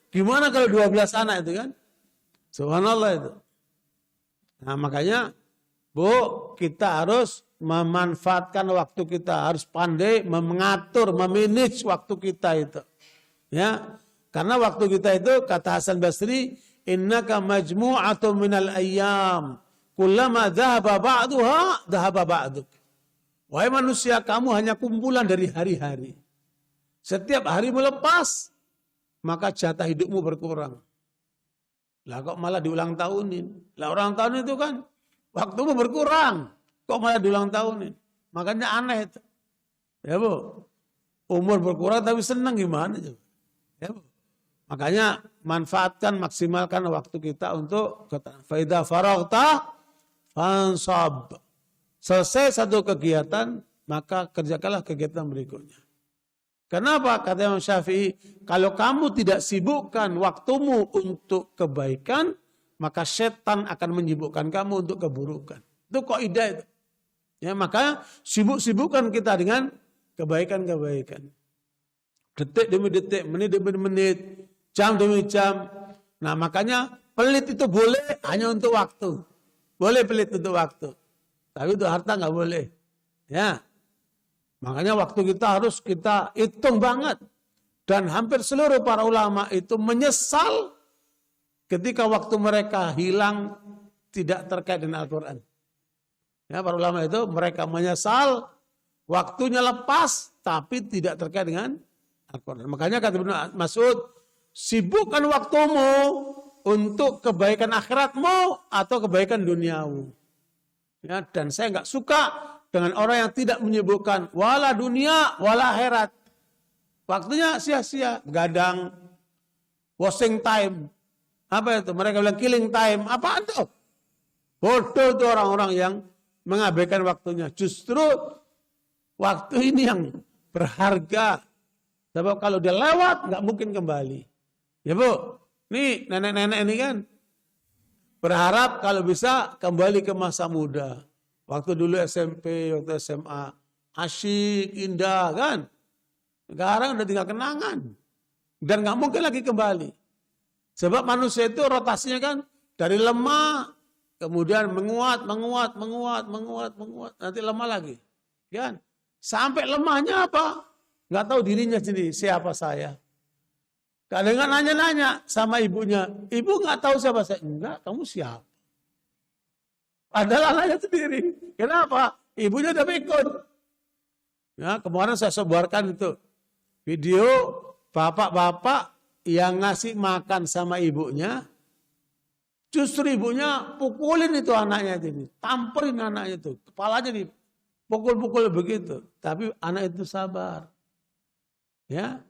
gimana kalau 12 anak itu kan? Subhanallah itu. Nah, makanya, Bu, kita harus memanfaatkan waktu kita, harus pandai mengatur, memanage waktu kita itu. Ya, karena waktu kita itu kata Hasan Basri, innaka majmu'atun minal ayyam, kullama dhahaba ba'duha dhahaba ba'duk. Wahai manusia, kamu hanya kumpulan dari hari-hari. Setiap hari melepas, maka jatah hidupmu berkurang. Lah kok malah diulang tahunin? Lah ulang tahun itu kan waktumu berkurang. Kok malah diulang tahunin? Makanya aneh itu. Ya Bu, umur berkurang tapi senang gimana? Ya Bu. Makanya manfaatkan, maksimalkan waktu kita untuk faida faraghta fansab. Selesai satu kegiatan, maka kerjakanlah kegiatan berikutnya. Kenapa? Kata Imam Syafi'i, kalau kamu tidak sibukkan waktumu untuk kebaikan, maka setan akan menyibukkan kamu untuk keburukan. Itu kaidah itu. Ya, maka sibuk-sibukkan kita dengan kebaikan-kebaikan. Detik demi detik, menit demi menit, jam demi jam. Nah, makanya pelit itu boleh hanya untuk waktu. Boleh pelit untuk waktu. Tapi itu harta nggak boleh. Ya. Makanya waktu kita harus kita hitung banget. Dan hampir seluruh para ulama itu menyesal ketika waktu mereka hilang tidak terkait dengan Al-Quran. Ya, para ulama itu mereka menyesal waktunya lepas tapi tidak terkait dengan Al-Quran. Makanya kata Ibnu Mas'ud, sibukkan waktumu untuk kebaikan akhiratmu atau kebaikan duniamu. Ya, dan saya nggak suka dengan orang yang tidak menyibukkan wala dunia wala akhirat. Waktunya sia-sia, gadang, wasting time. Apa itu? Mereka bilang killing time. Apa itu? Bodoh itu orang-orang yang mengabaikan waktunya. Justru waktu ini yang berharga. Sebab kalau dia lewat nggak mungkin kembali. Ya Bu, nih nenek-nenek ini kan berharap kalau bisa kembali ke masa muda. Waktu dulu SMP, waktu SMA. Asyik, indah kan. Sekarang udah tinggal kenangan. Dan gak mungkin lagi kembali. Sebab manusia itu rotasinya kan dari lemah, kemudian menguat. Nanti lemah lagi. Kan? Sampai lemahnya apa? Gak tahu dirinya sendiri, siapa saya. Kadang-kadang nanya-nanya sama ibunya. Ibu gak tahu siapa saya. Enggak, kamu siapa? Padahal anaknya sendiri. Kenapa? Ibunya udah pikun. Ya, kemarin saya sebarkan itu video bapak-bapak yang ngasih makan sama ibunya. Justru ibunya pukulin itu anaknya ini. Tamperin anaknya itu. Kepalanya dipukul-pukul begitu. Tapi anak itu sabar. Ya.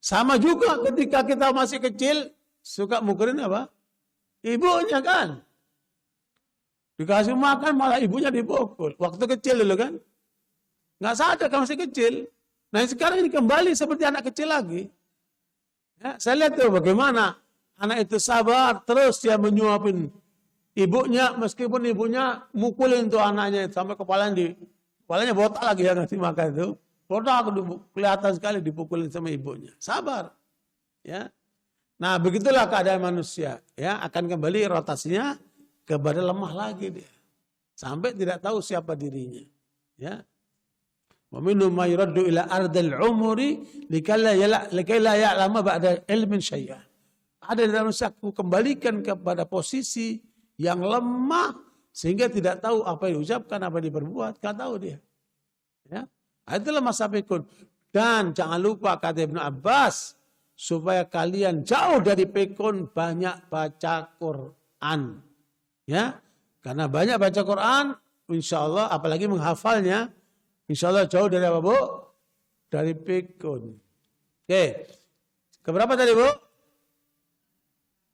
Sama juga ketika kita masih kecil. Suka mukulin apa? Ibunya kan. Dikasih makan malah ibunya dipukul. Waktu kecil dulu kan. Nggak sadar kan masih kecil. Nah sekarang ini kembali seperti anak kecil lagi. Ya, saya lihat tuh bagaimana anak itu sabar. Terus dia menyuapin ibunya. Meskipun ibunya mukulin tuh anaknya. Sampai kepalanya botak lagi yang ngasih makan itu. Botak kelihatan sekali dipukulin sama ibunya. Sabar. Ya. Nah begitulah keadaan manusia. Ya, akan kembali rotasinya kepada lemah lagi dia. Sampai tidak tahu siapa dirinya. Ya. Wa minhum ma yuraddu ila ardil umuri likay la ya'lama ba'da ilmin syai'a. Ada dalam manusia kembalikan kepada posisi yang lemah sehingga tidak tahu apa yang diucapkan, apa yang diperbuat, enggak tahu dia. Ya. Itulah masa pikun. Dan jangan lupa kata Ibnu Abbas, supaya kalian jauh dari pikun banyak baca Quran. Ya, karena banyak baca Quran, insya Allah, apalagi menghafalnya, insya Allah jauh dari apa Bu? Dari pikun. Oke, keberapa tadi Bu?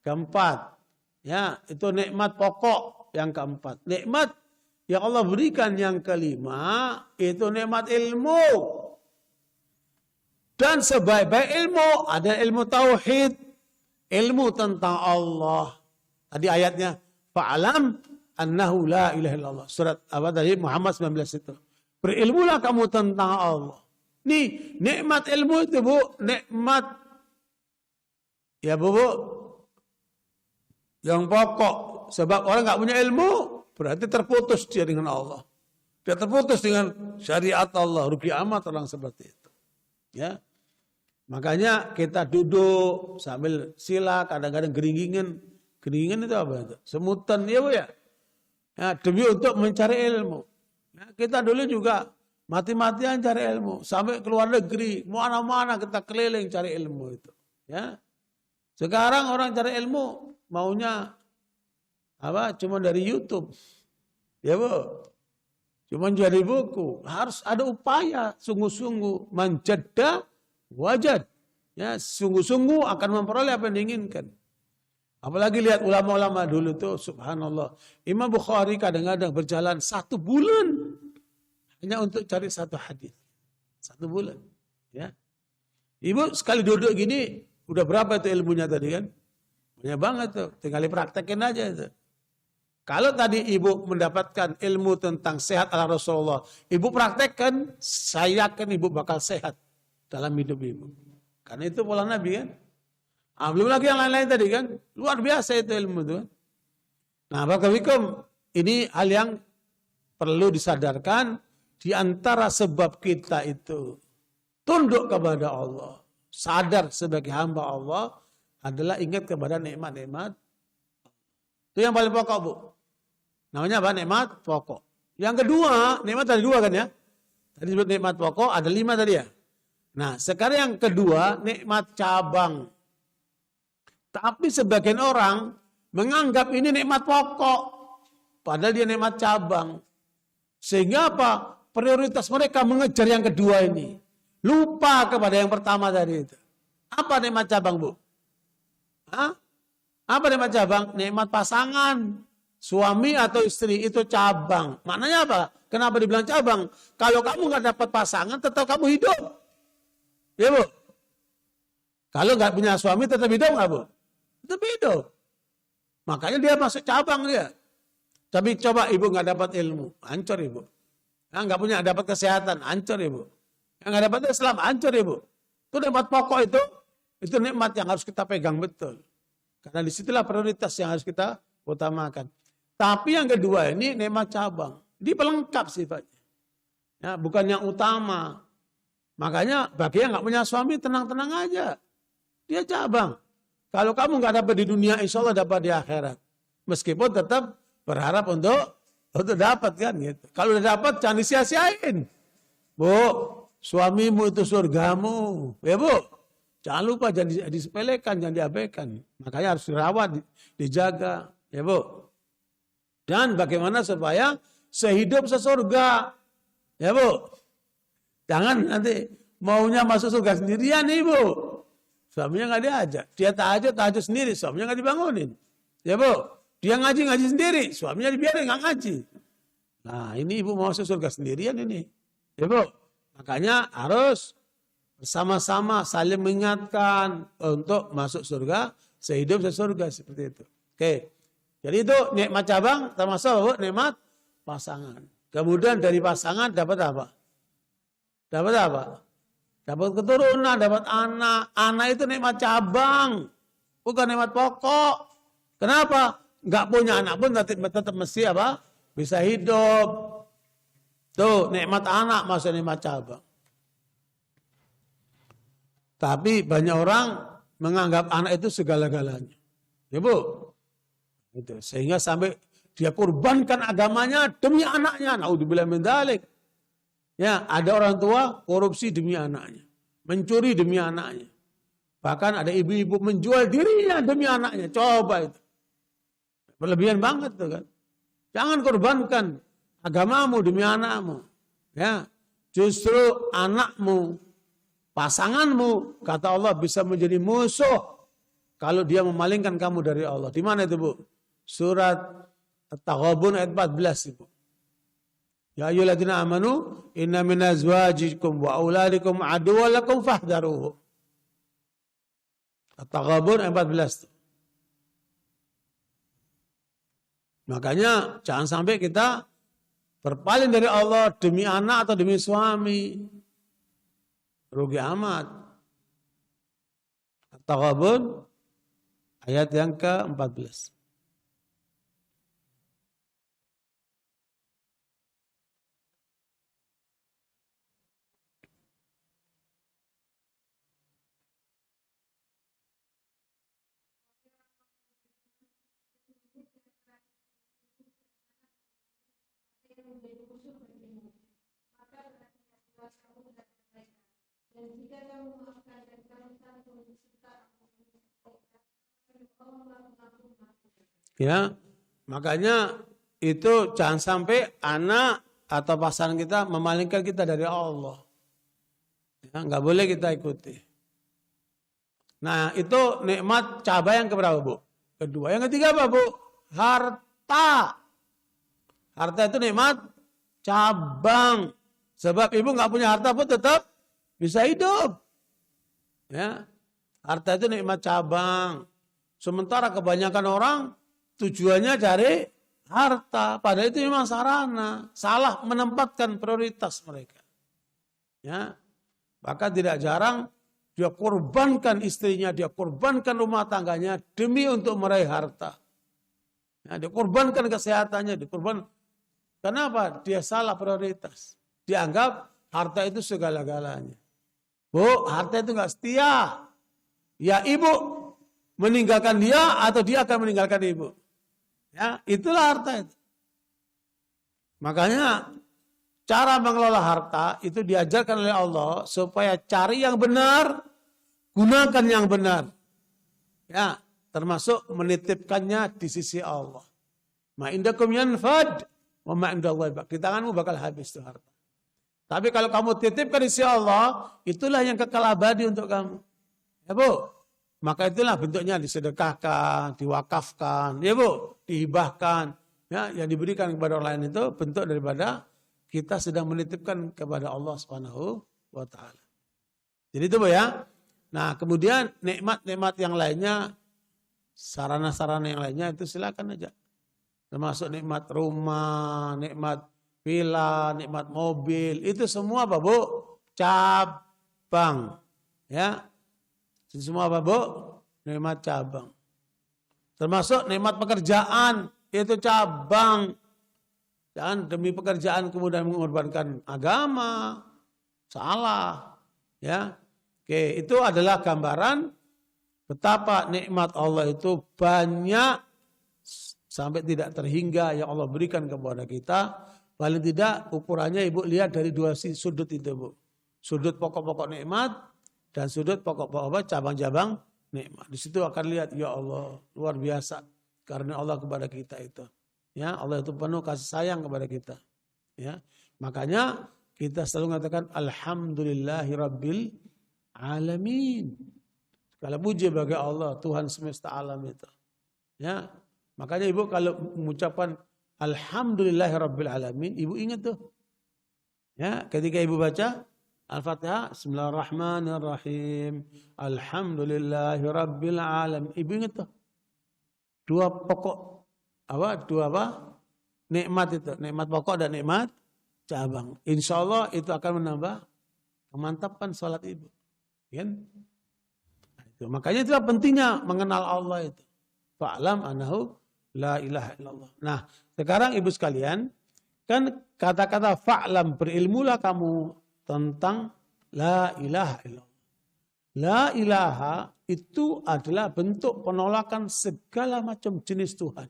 Keempat. Ya, itu nikmat pokok yang keempat. Nikmat yang Allah berikan yang kelima itu nikmat ilmu. Dan sebaik-baik ilmu ada ilmu tauhid, ilmu tentang Allah. Tadi ayatnya fa'alam annahu la ilaha illallah. Surat apa tadi Muhammad 19 itu. Berilmulah kamu tentang Allah. Nih, nikmat ilmu itu Bu, nikmat ya Bu, yang pokok. Sebab orang nggak punya ilmu berarti terputus dia dengan Allah. Dia terputus dengan syariat Allah. Rugi amat orang seperti itu. Ya. Makanya kita duduk sambil sila, kadang-kadang geringgingan. Geringgingan itu apa itu? Semutan ya Bu ya. Ya, demi untuk mencari ilmu. Ya, kita dulu juga mati-matian cari ilmu. Sampai ke luar negeri, mana-mana kita keliling cari ilmu itu. Ya. Sekarang orang cari ilmu maunya apa? Cuma dari YouTube. Ya Bu. Cuma dari buku. Harus ada upaya sungguh-sungguh menjeda wajad. Ya, sungguh-sungguh akan memperoleh apa yang diinginkan. Apalagi lihat ulama-ulama dulu tuh, subhanallah. Imam Bukhari kadang-kadang berjalan 1 bulan hanya untuk cari satu hadis. 1 bulan. Ya. Ibu sekali duduk gini, udah berapa itu ilmunya tadi kan? Banyak banget tuh, tinggal dipraktekin aja itu. Kalau tadi ibu mendapatkan ilmu tentang sehat ala Rasulullah, ibu praktekkan, saya yakin ibu bakal sehat dalam hidup ibu. Karena itu pola Nabi kan. Belum lagi yang lain-lain tadi kan. Luar biasa itu ilmu itu kan. Nah, barakallahu ini hal yang perlu disadarkan di antara sebab kita itu tunduk kepada Allah. Sadar sebagai hamba Allah adalah ingat kepada nikmat-nikmat. Itu yang paling pokok Bu. Namanya apa? Nikmat pokok. Yang kedua, nikmat ada 2 kan ya. Tadi disebut nikmat pokok, ada 5 tadi ya. Nah, sekarang yang kedua, nikmat cabang. Tapi sebagian orang menganggap ini nikmat pokok. Padahal dia nikmat cabang. Sehingga apa? Prioritas mereka mengejar yang kedua ini. Lupa kepada yang pertama tadi itu. Apa nikmat cabang Bu? Hah? Apa nikmat cabang? Nikmat pasangan. Suami atau istri itu cabang. Maknanya apa? Kenapa dibilang cabang? Kalau kamu nggak dapat pasangan, tetap kamu hidup. Ya Bu? Kalau nggak punya suami, tetap hidup nggak Bu? Tetap hidup. Makanya dia masuk cabang dia. Tapi coba ibu nggak dapat ilmu, hancur ibu. Yang nggak punya dapat kesehatan, hancur ibu. Yang nggak dapat Islam, hancur ibu. Itu nikmat pokok itu nikmat yang harus kita pegang betul. Karena disitulah prioritas yang harus kita utamakan. Tapi yang kedua ini nikmat cabang. Dia pelengkap sifatnya. Ya, bukan yang utama. Makanya bagi yang nggak punya suami tenang-tenang aja. Dia cabang. Kalau kamu nggak dapat di dunia, insya Allah dapat di akhirat. Meskipun tetap berharap untuk dapat kan gitu. Kalau udah dapat jangan disia-siain. Bu, suamimu itu surgamu. Ya Bu, jangan lupa jangan disepelekan, jangan diabaikan. Makanya harus dirawat, dijaga. Ya Bu. Dan bagaimana supaya sehidup sesurga. Ya Bu. Jangan nanti maunya masuk surga sendirian Ibu. Suaminya nggak diajak. Dia tahajud sendiri. Suaminya nggak dibangunin. Ya Bu. Dia ngaji sendiri. Suaminya dibiarin nggak ngaji. Nah ini Ibu mau masuk surga sendirian ini. Ya Bu. Makanya harus bersama-sama saling mengingatkan untuk masuk surga. Sehidup sesurga seperti itu. Oke. Jadi itu nikmat cabang termasuk nikmat pasangan. Kemudian dari pasangan dapat apa? Dapat apa? Dapat keturunan, dapat anak. Anak itu nikmat cabang, bukan nikmat pokok. Kenapa? Enggak punya anak pun tetap mesti apa? Bisa hidup. Tuh, nikmat anak masuk nikmat cabang. Tapi banyak orang menganggap anak itu segala-galanya. Ya Bu? Itu. Sehingga sampai dia kurbankan agamanya demi anaknya. Naudzubillah min dzalik. Ya, ada orang tua korupsi demi anaknya, mencuri demi anaknya. Bahkan ada ibu-ibu menjual dirinya demi anaknya. Coba itu. Berlebihan banget tuh kan. Jangan korbankan agamamu demi anakmu. Ya, justru anakmu, pasanganmu, kata Allah bisa menjadi musuh kalau dia memalingkan kamu dari Allah. Di mana itu Bu? Surat At-Taghabun ayat 14 Ibu. Ya ayyuhalladzina amanu inna min azwajikum wa auladikum aduwwan lakum fahdharuhum. At-Taghabun 14. Makanya jangan sampai kita berpaling dari Allah demi anak atau demi suami. Rugi amat. At-Taghabun ayat yang ke-14. menjadi musuh bagimu, maka berarti jelas kamu dan mereka. Dan jika kamu memaafkan dan kamu santun serta ya, makanya itu jangan sampai anak atau pasangan kita memalingkan kita dari Allah. Ya, nggak boleh kita ikuti. Nah, itu nikmat cabai yang keberapa, Bu? Kedua. Yang ketiga apa, Bu? Harta. Harta itu nikmat cabang. Sebab ibu nggak punya harta pun tetap bisa hidup. Ya, harta itu nikmat cabang. Sementara kebanyakan orang tujuannya cari harta. Padahal itu memang sarana. Salah menempatkan prioritas mereka. Ya, maka tidak jarang dia korbankan istrinya, dia korbankan rumah tangganya demi untuk meraih harta. Ya, dia korbankan kesehatannya, dikorban. Kenapa? Dia salah prioritas. Dianggap harta itu segala-galanya. Bu, harta itu nggak setia. Ya ibu meninggalkan dia atau dia akan meninggalkan ibu. Ya, itulah harta itu. Makanya cara mengelola harta itu diajarkan oleh Allah supaya cari yang benar, gunakan yang benar. Ya, termasuk menitipkannya di sisi Allah. Ma indakum yanfad wa ma indallahi baq. Di tanganmu bakal habis itu harta. Tapi kalau kamu titipkan di sisi Allah, itulah yang kekal abadi untuk kamu. Ya, Bu. Maka itulah bentuknya disedekahkan, diwakafkan, ya Bu, dihibahkan. Ya, yang diberikan kepada orang lain itu bentuk daripada kita sedang menitipkan kepada Allah Subhanahu wa taala. Jadi itu Bu ya. Nah, kemudian nikmat-nikmat yang lainnya, sarana-sarana yang lainnya itu silakan aja. Termasuk nikmat rumah, nikmat villa, nikmat mobil, itu semua apa, Bu? Cabang. Ya. Itu semua apa, Bu? Nikmat cabang. Termasuk nikmat pekerjaan, itu cabang. Jangan demi pekerjaan kemudian mengorbankan agama. Salah. Ya. Oke, itu adalah gambaran betapa nikmat Allah itu banyak sampai tidak terhingga yang Allah berikan kepada kita. Paling tidak ukurannya Ibu lihat dari dua sudut itu, Bu. Sudut pokok-pokok nikmat dan sudut pokok-pokok cabang-cabang nikmat. Di situ akan lihat, ya Allah, luar biasa karena Allah kepada kita itu. Ya, Allah itu penuh kasih sayang kepada kita. Ya. Makanya kita selalu mengatakan alhamdulillahirabbil alamin. Segala puji bagi Allah, Tuhan semesta alam itu. Ya. Makanya Ibu kalau mengucapkan alhamdulillahirabbil alamin, Ibu ingat tuh. Ya, ketika Ibu baca Al-Fatihah, bismillahirrahmanirrahim, alhamdulillahirabbil alamin. Ibu ingat tuh. Dua pokok nikmat itu, nikmat pokok dan nikmat cabang. Insya Allah itu akan menambah memantapkan sholat Ibu. Kan? Nah, itu. Makanya itulah pentingnya mengenal Allah itu. Fa'lam anahu la ilaha illallah. Nah, sekarang Ibu sekalian, kan kata-kata fa'lam, berilmulah kamu tentang la ilaha illallah. La ilaha itu adalah bentuk penolakan segala macam jenis Tuhan.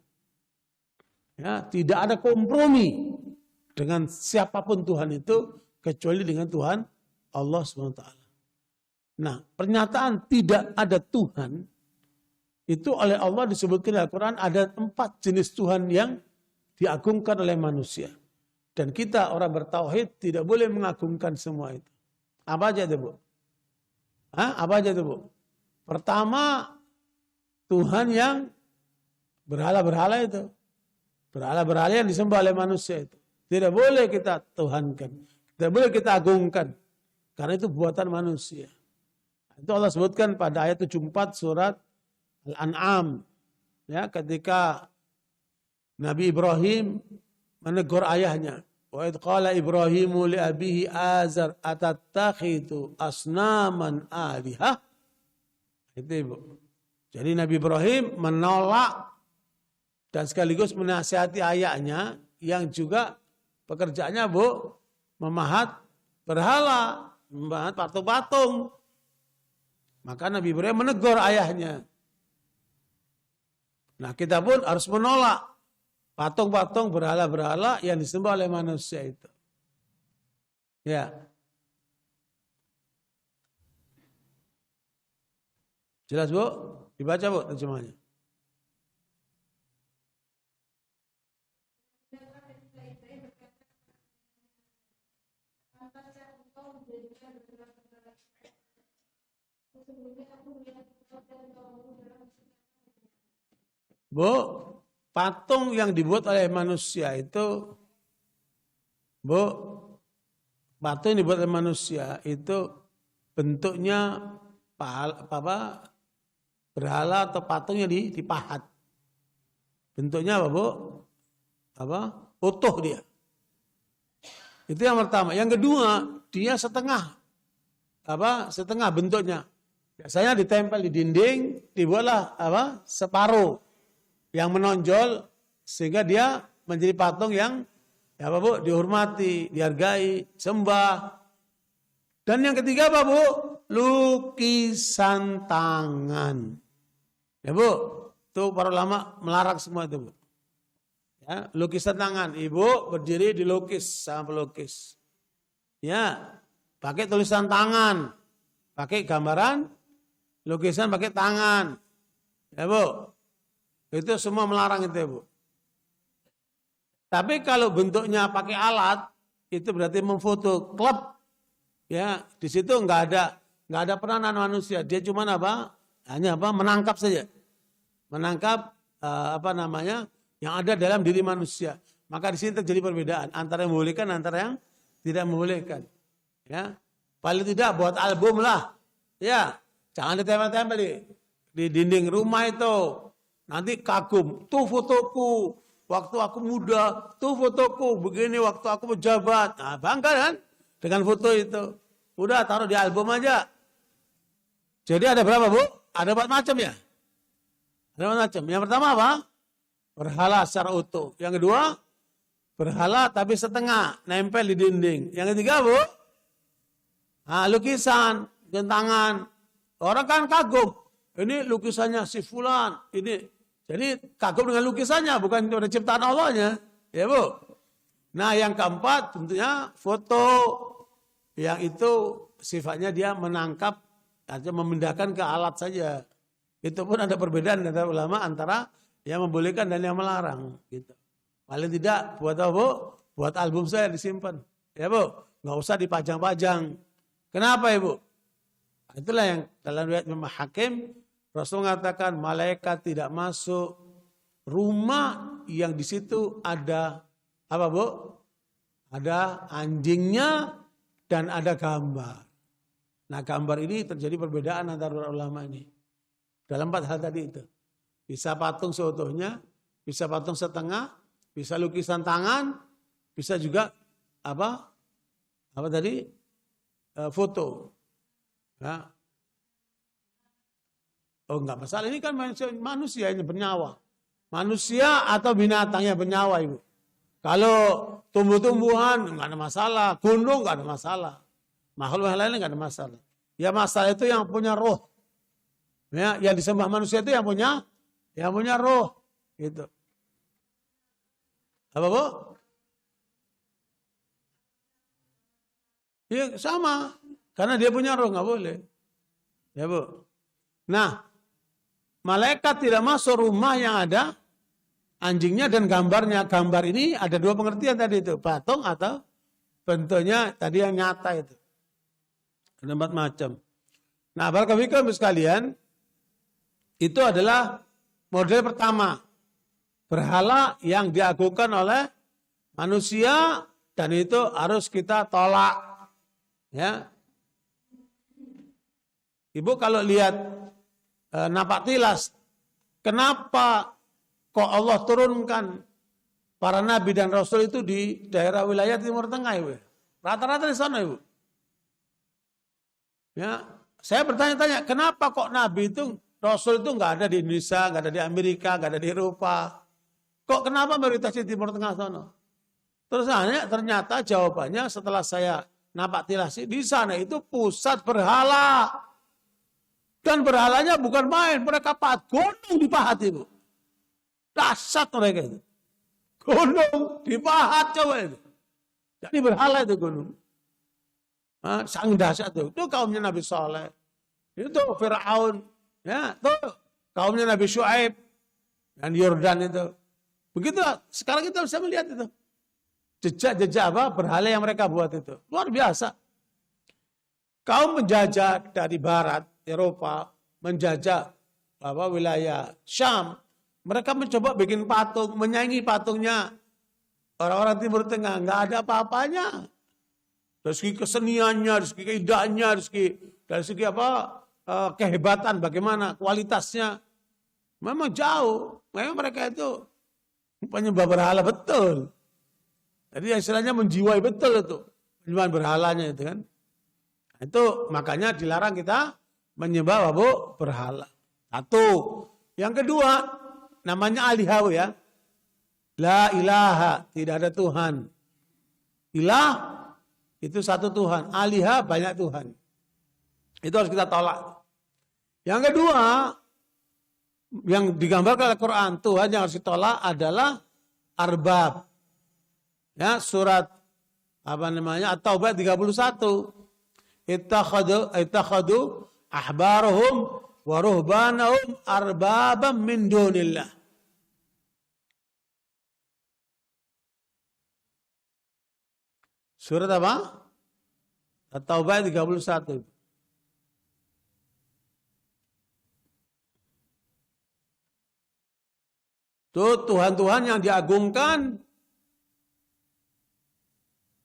Ya, tidak ada kompromi dengan siapapun Tuhan itu kecuali dengan Tuhan Allah SWT. Nah, pernyataan tidak ada Tuhan itu oleh Allah disebutkan dalam Al-Quran ada 4 jenis Tuhan yang diagungkan oleh manusia. Dan kita orang bertauhid tidak boleh mengagungkan semua itu. Apa aja itu, Bu? Apa aja itu, Bu? Pertama, Tuhan yang berhala-berhala itu. Berhala-berhala yang disembah oleh manusia itu. Tidak boleh kita tuhankan. Tidak boleh kita agungkan. Karena itu buatan manusia. Itu Allah sebutkan pada ayat 74 surat Al-An'am. Ya, ketika Nabi Ibrahim menegur ayahnya. Wa idh qala Ibrahimu li abihi Azar atattakhidhu asnaman alihah. Itu Ibu. Jadi Nabi Ibrahim menolak dan sekaligus menasihati ayahnya yang juga pekerjaannya memahat berhala, memahat patung-patung. Maka Nabi Ibrahim menegur ayahnya. Nah, kita pun harus menolak patung-patung berhala-berhala yang disembah oleh manusia itu. Ya. Jelas, Bu? Dibaca, Bu, terjemahnya. Bu, patung yang dibuat oleh manusia itu, Bu, patung yang dibuat oleh manusia itu bentuknya berhala atau patungnya dipahat. Bentuknya apa, Bu? Utuh dia. Itu yang pertama. Yang kedua, dia setengah bentuknya. Biasanya ditempel di dinding, dibuatlah separuh yang menonjol sehingga dia menjadi patung yang dihormati, dihargai, sembah. Dan yang ketiga apa, Bu? Lukisan tangan. Ya, Bu, itu para ulama melarang semua itu, Bu. Ya, lukisan tangan. Ibu berdiri dilukis sama pelukis. Ya, pakai tulisan tangan, pakai gambaran, lukisan pakai tangan. Ya, Bu. Itu semua melarang itu, Bu. Tapi kalau bentuknya pakai alat, itu berarti memfoto klub. Ya, di situ nggak ada peranan manusia. Dia cuma hanya menangkap saja. Menangkap yang ada dalam diri manusia. Maka di sini terjadi perbedaan antara yang membolehkan antara yang tidak membolehkan. Ya, paling tidak buat album lah. Ya, jangan ditempel-tempel di dinding rumah itu. Nanti kagum, tuh fotoku waktu aku muda, tuh fotoku begini waktu aku pejabat. Nah, bangga kan dengan foto itu. Udah taruh di album aja. Jadi ada berapa, Bu? Ada 4 macam ya? Ada 4 macam. Yang pertama apa? Berhala secara utuh. Yang kedua, berhala tapi setengah, nempel di dinding. Yang ketiga, Bu? Lukisan, gentangan. Orang kan kagum. Ini lukisannya si fulan. Jadi kagum dengan lukisannya, bukan dengan ciptaan Allahnya. Ya, Bu. Nah, yang keempat tentunya foto. Yang itu sifatnya dia menangkap atau memindahkan ke alat saja. Itu pun ada perbedaan antara ulama antara yang membolehkan dan yang melarang. Gitu. Paling tidak buat apa, Bu? Buat album saya disimpan. Ya, Bu. Nggak usah dipajang-pajang. Kenapa, Ibu? Itulah yang dalam riwayat Imam Hakim, Rasul mengatakan malaikat tidak masuk rumah yang di situ ada apa, Bu? Ada anjingnya dan ada gambar. Nah, gambar ini terjadi perbedaan antara ulama ini. Dalam 4 hal tadi itu. Bisa patung seutuhnya, bisa patung setengah, bisa lukisan tangan, bisa juga apa tadi? Foto. Ya. Oh, enggak masalah, ini kan manusia ini bernyawa. Manusia atau binatang yang bernyawa, Ibu. Kalau tumbuh-tumbuhan enggak ada masalah, gunung enggak ada masalah. Makhluk yang lain enggak ada masalah. Ya masalah itu yang punya roh. Ya, yang disembah manusia itu yang punya roh. Gitu. Apa, Bu? Ya sama. Karena dia punya roh, enggak boleh. Ya, Bu. Nah, malaikat tidak masuk rumah yang ada anjingnya dan gambarnya. Gambar ini ada 2 pengertian tadi itu. Patung atau bentuknya tadi yang nyata itu. Ada 4 macam. Nah, barakallahu sekalian, itu adalah model pertama. Berhala yang diagungkan oleh manusia dan itu harus kita tolak. Ya. Ibu kalau lihat napak tilas, kenapa kok Allah turunkan para nabi dan rasul itu di daerah wilayah Timur Tengah, Ibu? Rata-rata di sana, Ibu. Ya, saya bertanya-tanya, kenapa kok nabi itu, rasul itu nggak ada di Indonesia, nggak ada di Amerika, nggak ada di Eropa? Kok kenapa mayoritas di Timur Tengah sana? Terus ternyata jawabannya setelah saya napak tilasi, di sana itu pusat berhala. Dan berhalanya bukan main, mereka pahat gunung dipahat, Ibu. Dahsyat mereka itu. Gunung dipahat coba itu. Jadi berhala itu gunung. Sang dahsyat itu. Itu kaumnya Nabi Saleh. Itu Fir'aun. Ya, itu kaumnya Nabi Syuaib dan Yordan itu. Begitu sekarang kita bisa melihat itu. Jejak-jejak apa berhala yang mereka buat itu. Luar biasa. Kaum penjajah dari barat Eropa menjajah wilayah Syam. Mereka mencoba bikin patung, menyaingi patungnya orang-orang Timur Tengah. Nggak ada apa-apanya. Dari segi keseniannya, dari segi keindahannya, dari segi kehebatan, bagaimana kualitasnya. Memang jauh. Memang mereka itu penyembah berhala betul. Jadi istilahnya menjiwai betul itu. Penyembahan berhalanya itu kan. Itu makanya dilarang kita menyembah berhala. Satu. Yang kedua, namanya alihaw ya. La ilaha, tidak ada Tuhan. Ilah, itu satu Tuhan. Aliha, banyak Tuhan. Itu harus kita tolak. Yang kedua, yang digambarkan oleh Quran, Tuhan yang harus ditolak adalah arbab. Ya, surat At-Taubah 31. Ittakhadu ahbarahum wa ruhbanahum arbabam min dunillah. Surat apa? At-Taubah 31. Itu Tuhan-Tuhan yang diagungkan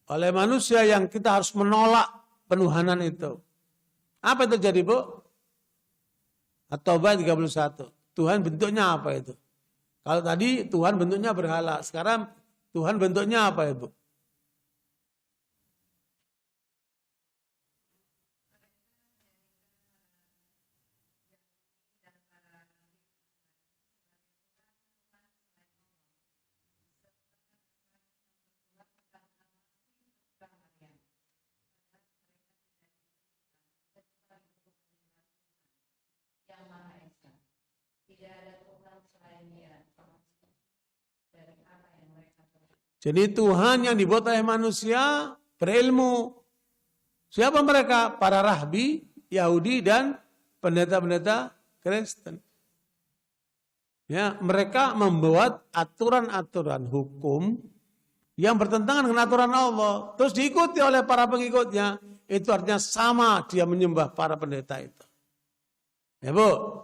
oleh manusia yang kita harus menolak penuhanan itu. Apa itu jadi, Bu? At-Taubah 31. Tuhan bentuknya apa itu? Kalau tadi Tuhan bentuknya berhala, sekarang Tuhan bentuknya apa, Ibu? Jadi Tuhan yang dibuat oleh manusia berilmu. Siapa mereka? Para rahbi, Yahudi dan pendeta-pendeta Kristen. Ya, mereka membuat aturan-aturan hukum yang bertentangan dengan aturan Allah. Terus diikuti oleh para pengikutnya. Itu artinya sama dia menyembah para pendeta itu. Ya, Bu.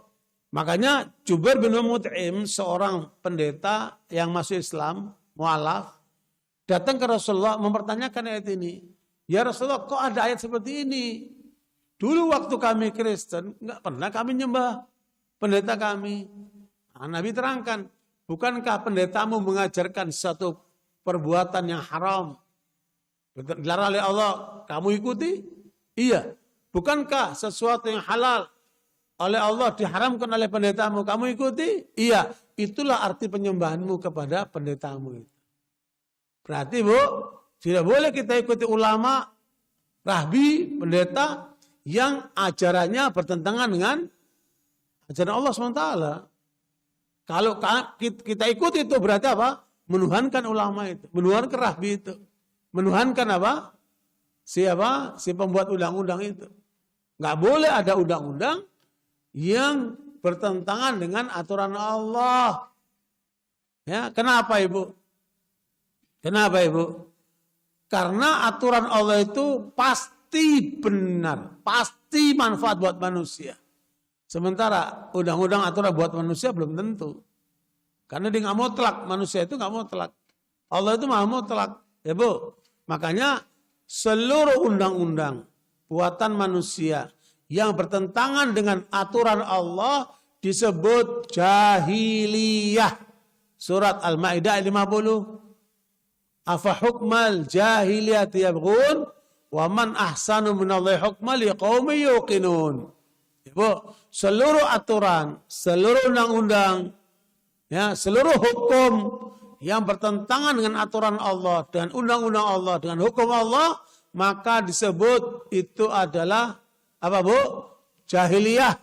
Makanya Jubair bin Mut'im, seorang pendeta yang masuk Islam, mu'alaf, datang ke Rasulullah mempertanyakan ayat ini. Ya Rasulullah, kok ada ayat seperti ini? Dulu waktu kami Kristen, nggak pernah kami nyembah pendeta kami. Nah, Nabi terangkan, bukankah pendetamu mengajarkan satu perbuatan yang haram? Dilarang oleh Allah, kamu ikuti? Iya. Bukankah sesuatu yang halal oleh Allah diharamkan oleh pendetamu, kamu ikuti? Iya. Itulah arti penyembahanmu kepada pendetamu itu. Berarti, Bu, tidak boleh kita ikuti ulama, rahbi, pendeta yang ajarannya bertentangan dengan ajaran Allah SWT. Kalau kita ikuti itu berarti apa? Menuhankan ulama itu, menuhankan rahbi itu, menuhankan apa? Si pembuat undang-undang itu. Nggak boleh ada undang-undang yang bertentangan dengan aturan Allah. Ya, kenapa, Ibu? Kenapa, Ibu? Karena aturan Allah itu pasti benar, pasti manfaat buat manusia. Sementara undang-undang aturan buat manusia belum tentu. Karena dia nggak mutlak, manusia itu nggak mutlak. Allah itu maha mutlak. Ya Bu. Makanya seluruh undang-undang buatan manusia yang bertentangan dengan aturan Allah disebut jahiliyah. Surat Al-Maidah ayat 50. Afa hukmal jahiliyati yabghun wa man ahsanu minallahi hukman liqaumin yuqinun. Ibu, seluruh aturan, seluruh undang-undang, ya, seluruh hukum yang bertentangan dengan aturan Allah, dengan undang-undang Allah, dengan hukum Allah, maka disebut itu adalah apa Bu? Jahiliyah.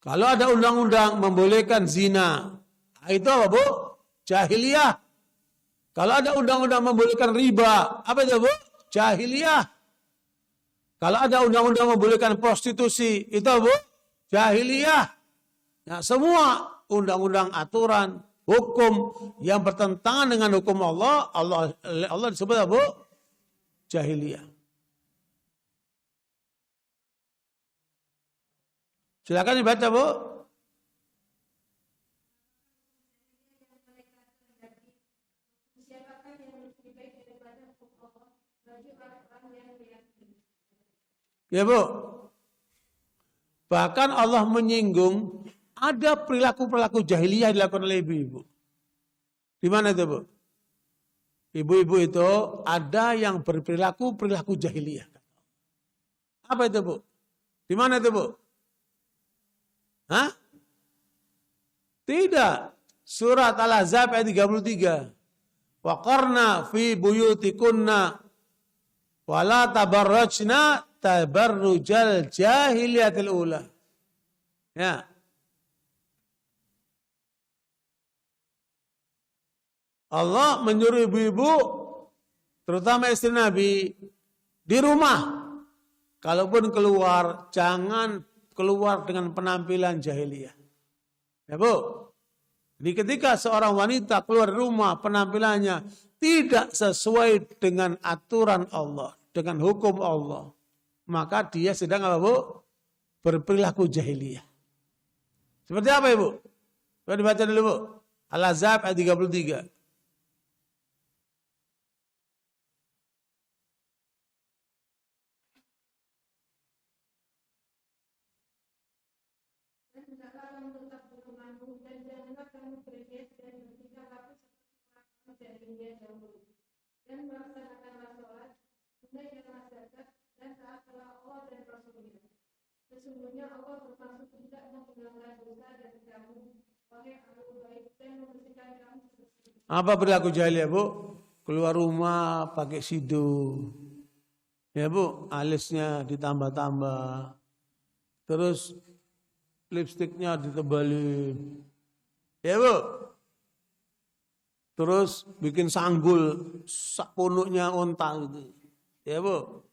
Kalau ada undang-undang membolehkan zina, itu apa Bu? Jahiliyah. Kalau ada undang-undang membolehkan riba, apa itu Bu? Jahiliyah. Kalau ada undang-undang membolehkan prostitusi, itu Bu? Jahiliyah. Nah, semua undang-undang aturan, hukum yang bertentangan dengan hukum Allah, Allah disebut apa Bu? Jahiliyah. Silakan dibaca Bu. Ya Bu. Bahkan Allah menyinggung ada perilaku-perilaku jahiliyah dilakukan oleh ibu-ibu. Di mana itu Bu? Ibu-ibu itu ada yang berperilaku-perilaku jahiliyah. Apa itu Bu? Di mana itu Bu? Hah? Tidak. Surat Al-Ahzab ayat 33. Wa qarna fi buyutikunna wa la tabarrajna tabarrujal jahiliyatil ula. Ya. Allah menyuruh ibu-ibu, terutama istri Nabi, di rumah. Kalaupun keluar, jangan keluar dengan penampilan jahiliyah. Ya Bu, jadi ketika seorang wanita keluar rumah penampilannya tidak sesuai dengan aturan Allah, dengan hukum Allah, maka dia sedang apa Bu? Berperilaku jahiliyah. Seperti apa Ibu? Coba dibaca dulu Bu. Al-Ahzab ayat 33. Dan melaksanakanlah sholat, tunaikanlah zakat, dan taatlah Allah dan Rasulnya. Sesungguhnya Allah bermaksud tidak menghilangkan dosa dari kamu, wahai ahli baik, dan membersihkan kamu sesuai. Apa perilaku jahiliyah Bu? Keluar rumah pakai sidu. Ya Bu, alisnya ditambah-tambah. Terus lipstiknya ditebalin. Ya Bu. Terus bikin sanggul punuknya unta gitu. Ya Bu.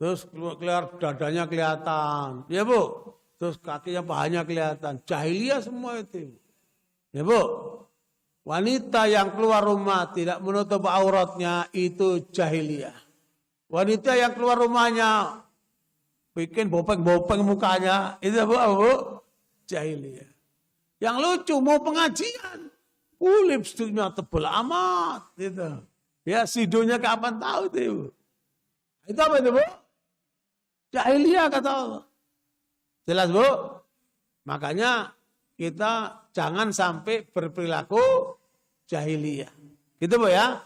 Terus keluar dadanya kelihatan. Ya Bu. Terus kakinya pahanya kelihatan. Jahiliyah semua itu. Ya Bu. Wanita yang keluar rumah tidak menutup auratnya itu jahiliyah. Wanita yang keluar rumahnya bikin bopeng-bopeng mukanya itu Bu, jahiliyah. Yang lucu mau pengajian. Lipstiknya tebal amat gitu. Ya sidonya kapan tahu itu. Itu apa itu Bu? Jahiliyah kata Allah. Jelas Bu? Makanya kita jangan sampai berperilaku jahiliyah. Gitu Bu ya.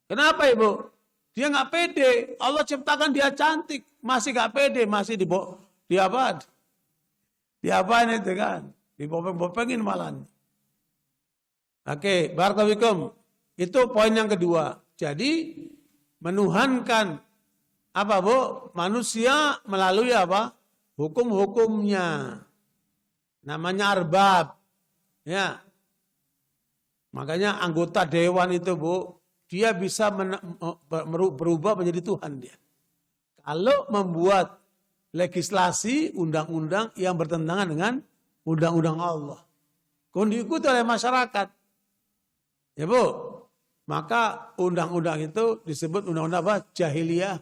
Kenapa Ibu? Dia nggak pede. Allah ciptakan dia cantik. Masih nggak pede. Masih di apa? Diapain itu kan? Dibopeng-bopengin malah. Oke, barakallahu. Itu poin yang kedua. Jadi menuhankan apa Bu? Manusia melalui apa? Hukum-hukumnya. Namanya arbab. Ya. Makanya anggota dewan itu Bu, dia bisa berubah menjadi Tuhan dia. Kalau membuat legislasi undang-undang yang bertentangan dengan undang-undang Allah. Kalau diikuti oleh masyarakat. Ya Bu, maka undang-undang itu disebut undang-undang apa? Jahiliyah.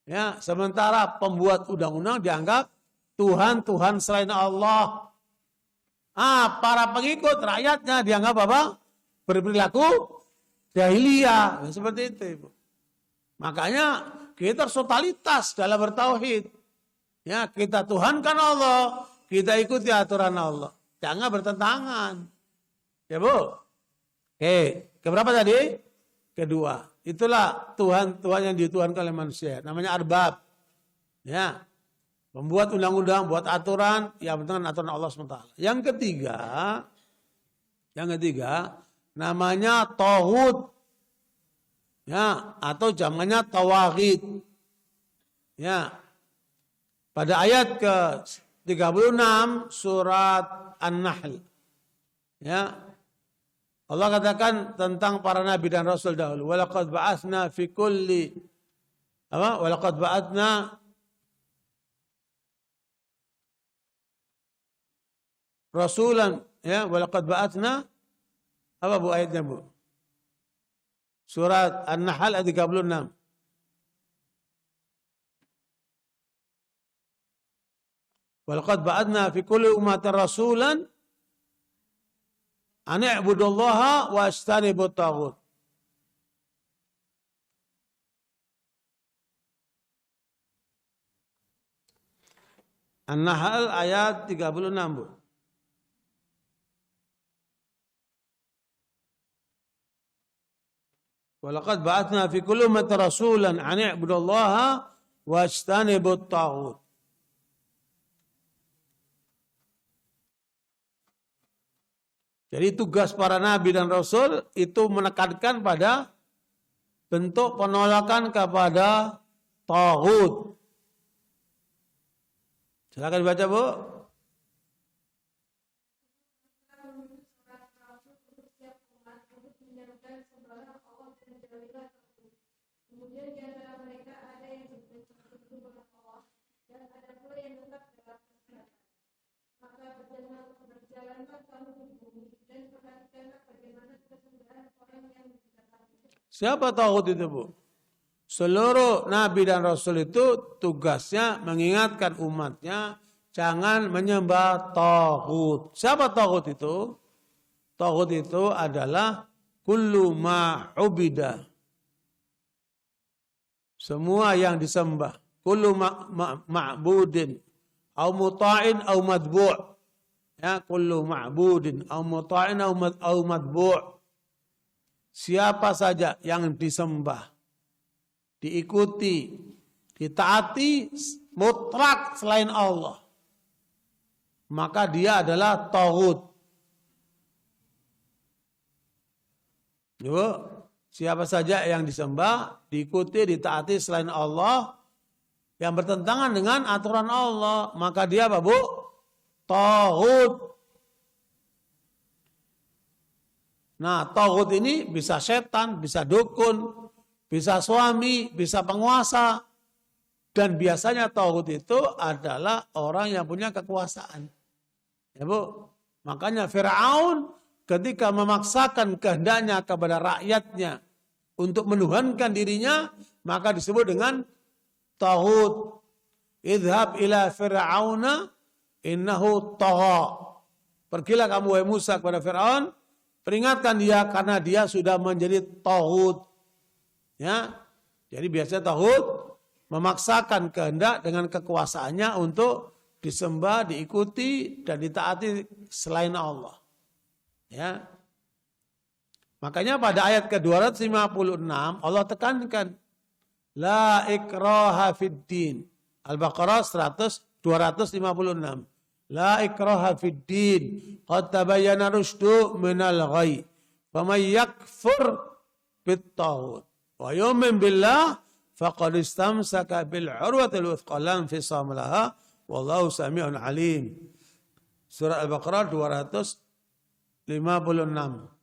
Ya, sementara pembuat undang-undang dianggap Tuhan selain Allah. Para pengikut rakyatnya dianggap apa? Berperilaku jahiliyah. Ya, seperti itu, Ibu. Makanya kita harus totalitas dalam bertauhid. Ya, kita tuhankan Allah, kita ikuti aturan Allah. Jangan bertentangan. Ya, Bu. Oke, keberapa tadi? Kedua. Itulah Tuhan yang dituhankan oleh manusia. Namanya arbab. Ya. Membuat undang-undang, buat aturan, yang penting aturan Allah SWT. Yang ketiga, namanya tauhid. Ya, atau jamannya tawaghid. Ya. Pada ayat ke-36 surat An-Nahl. Ya. Allah katakan tentang para nabi dan rasul dahulu. Walaqad ba'atsna fi kulli Walaqad ba'atsna rasulan, ya, walaqad ba'atsna apa Bu ayatnya, Bu? Surat An-Nahl ayat 36. Walaqad ba'atsna fi kulli ummatin rasulan an i'budullaha wa ijtanibut taghut. An-Nahl ayat 36, Bu. Walaqad ba'atsna fi kulli ummatin rasulan an i'budullaha wa ijtanibut taghut. Jadi tugas para nabi dan rasul itu menekankan pada bentuk penolakan kepada taghut. Silakan baca, Bu. Kemudian di antara mereka ada yang berbentuk Allah dan ada pula yang tetap dalam kesesatan. Maka berjalanlah kamu di bumi dan perhatikanlah bagaimana kesembahan orang yang mendekati. Siapa taghut itu, Bu? Seluruh nabi dan rasul itu tugasnya mengingatkan umatnya jangan menyembah taghut. Siapa taghut itu? Taghut itu adalah kullu ma ubida. Semua yang disembah. Kullu ma'budin au muta'in au madbu'. Ya, kullu ma'budin au muta'in au madbu'. Siapa saja yang disembah, diikuti, ditaati mutlak selain Allah, maka dia adalah taghut. Siapa saja yang disembah, diikuti, ditaati selain Allah, yang bertentangan dengan aturan Allah, maka dia apa, Bu? Taghut. Nah, taghut ini bisa setan, bisa dukun, bisa suami, bisa penguasa. Dan biasanya taghut itu adalah orang yang punya kekuasaan. Ya, Bu. Makanya Fir'aun ketika memaksakan kehendaknya kepada rakyatnya untuk menuhankan dirinya, maka disebut dengan taghut. Idhab ila Fir'auna innahu tagha. Pergilah kamu wahai Musa kepada Fir'aun, peringatkan dia karena dia sudah menjadi taghut. Ya. Jadi biasanya taghut memaksakan kehendak dengan kekuasaannya untuk disembah, diikuti dan ditaati selain Allah. Ya. Makanya pada ayat ke-256 Allah tekankan la ikraha fid din. Al-Baqarah 256. La ikraha fid din. Qad tabayyana rusydu minal ghayy. Faman yakfur bit taghut wa yu'min billah faqad istamsaka bil urwatil wuthqa la infisama laha wallahu sami'un alim. Surah Al-Baqarah 256.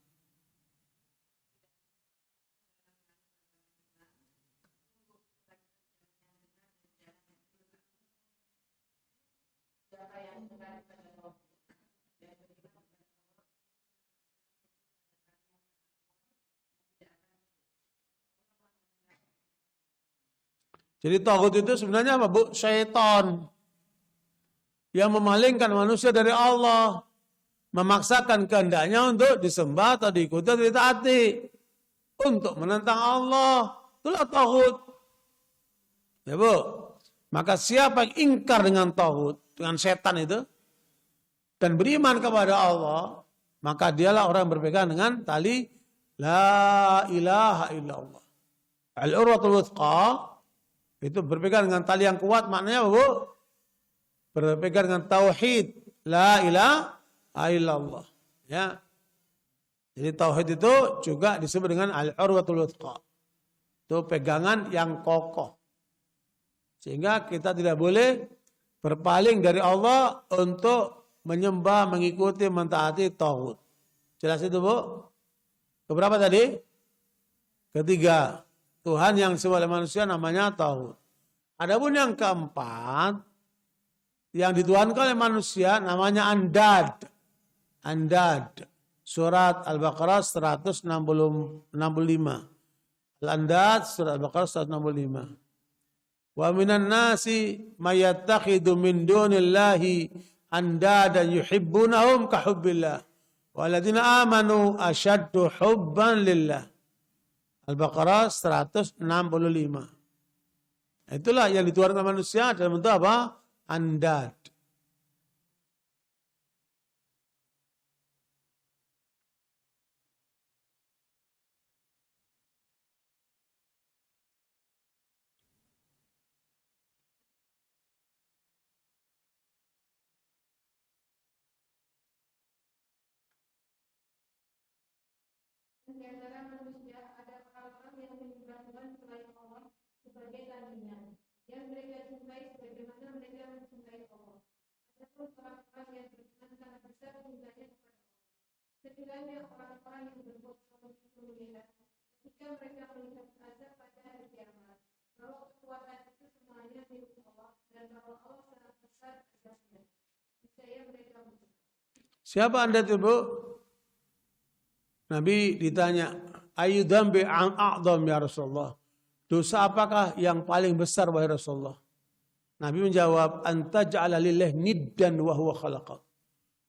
Jadi taghut itu sebenarnya apa, Bu? Syaitan yang memalingkan manusia dari Allah, memaksakan kehendaknya untuk disembah atau diikuti atau ditaati untuk menentang Allah. Itulah taghut. Ya, Bu. Maka siapa yang ingkar dengan taghut, dengan setan itu, dan beriman kepada Allah, maka dialah orang yang berpegang dengan tali la ilaha illallah. Al-urwatul wuthqa itu berpegang dengan tali yang kuat, maknanya apa, Bu? Berpegang dengan tauhid la ilaha illallah. Ya. Jadi tauhid itu juga disebut dengan al-urwatul wuthqa. Itu pegangan yang kokoh. Sehingga kita tidak boleh berpaling dari Allah untuk menyembah, mengikuti, mentaati tauhid. Jelas itu, Bu? Keberapa tadi? Ketiga. Tuhan yang disembah oleh manusia namanya tauhid. Adapun yang keempat, yang dituhankan oleh manusia namanya andad. Andad. Surat Al-Baqarah 165. Al-Andad surat Al-Baqarah 165. Wa minan nasi mayattakhidhu min dunillahi andadan yuhibbunahum ka hubbillah. Waladina amanu asyaddu hubban lillah. Al-Baqarah 165. Itulah yang dituhankan manusia dalam bentuk apa? Andad. Di antara manusia ada orang-orang yang menyembah Tuhan selain Allah sebagai tandingan, yang mereka cintai sebagaimana mereka mencintai Allah. Adapun orang-orang yang beriman sangat besar cintanya kepada Allah. Sekiranya orang-orang yang berbuat seperti itu melihat, ketika mereka melihat azab pada hari kiamat, bahwa kekuatan itu semuanya milik Allah, dan bahwa Allah sangat besar azabnya, niscaya mereka berdoa. Siapa Anda itu, Bu? Nabi ditanya, ayu dzambi a'dzam ya Rasulullah? Dosa apakah yang paling besar wahai Rasulullah? Nabi menjawab, anta ja'ala lillahi niddan wa huwa khalaqak.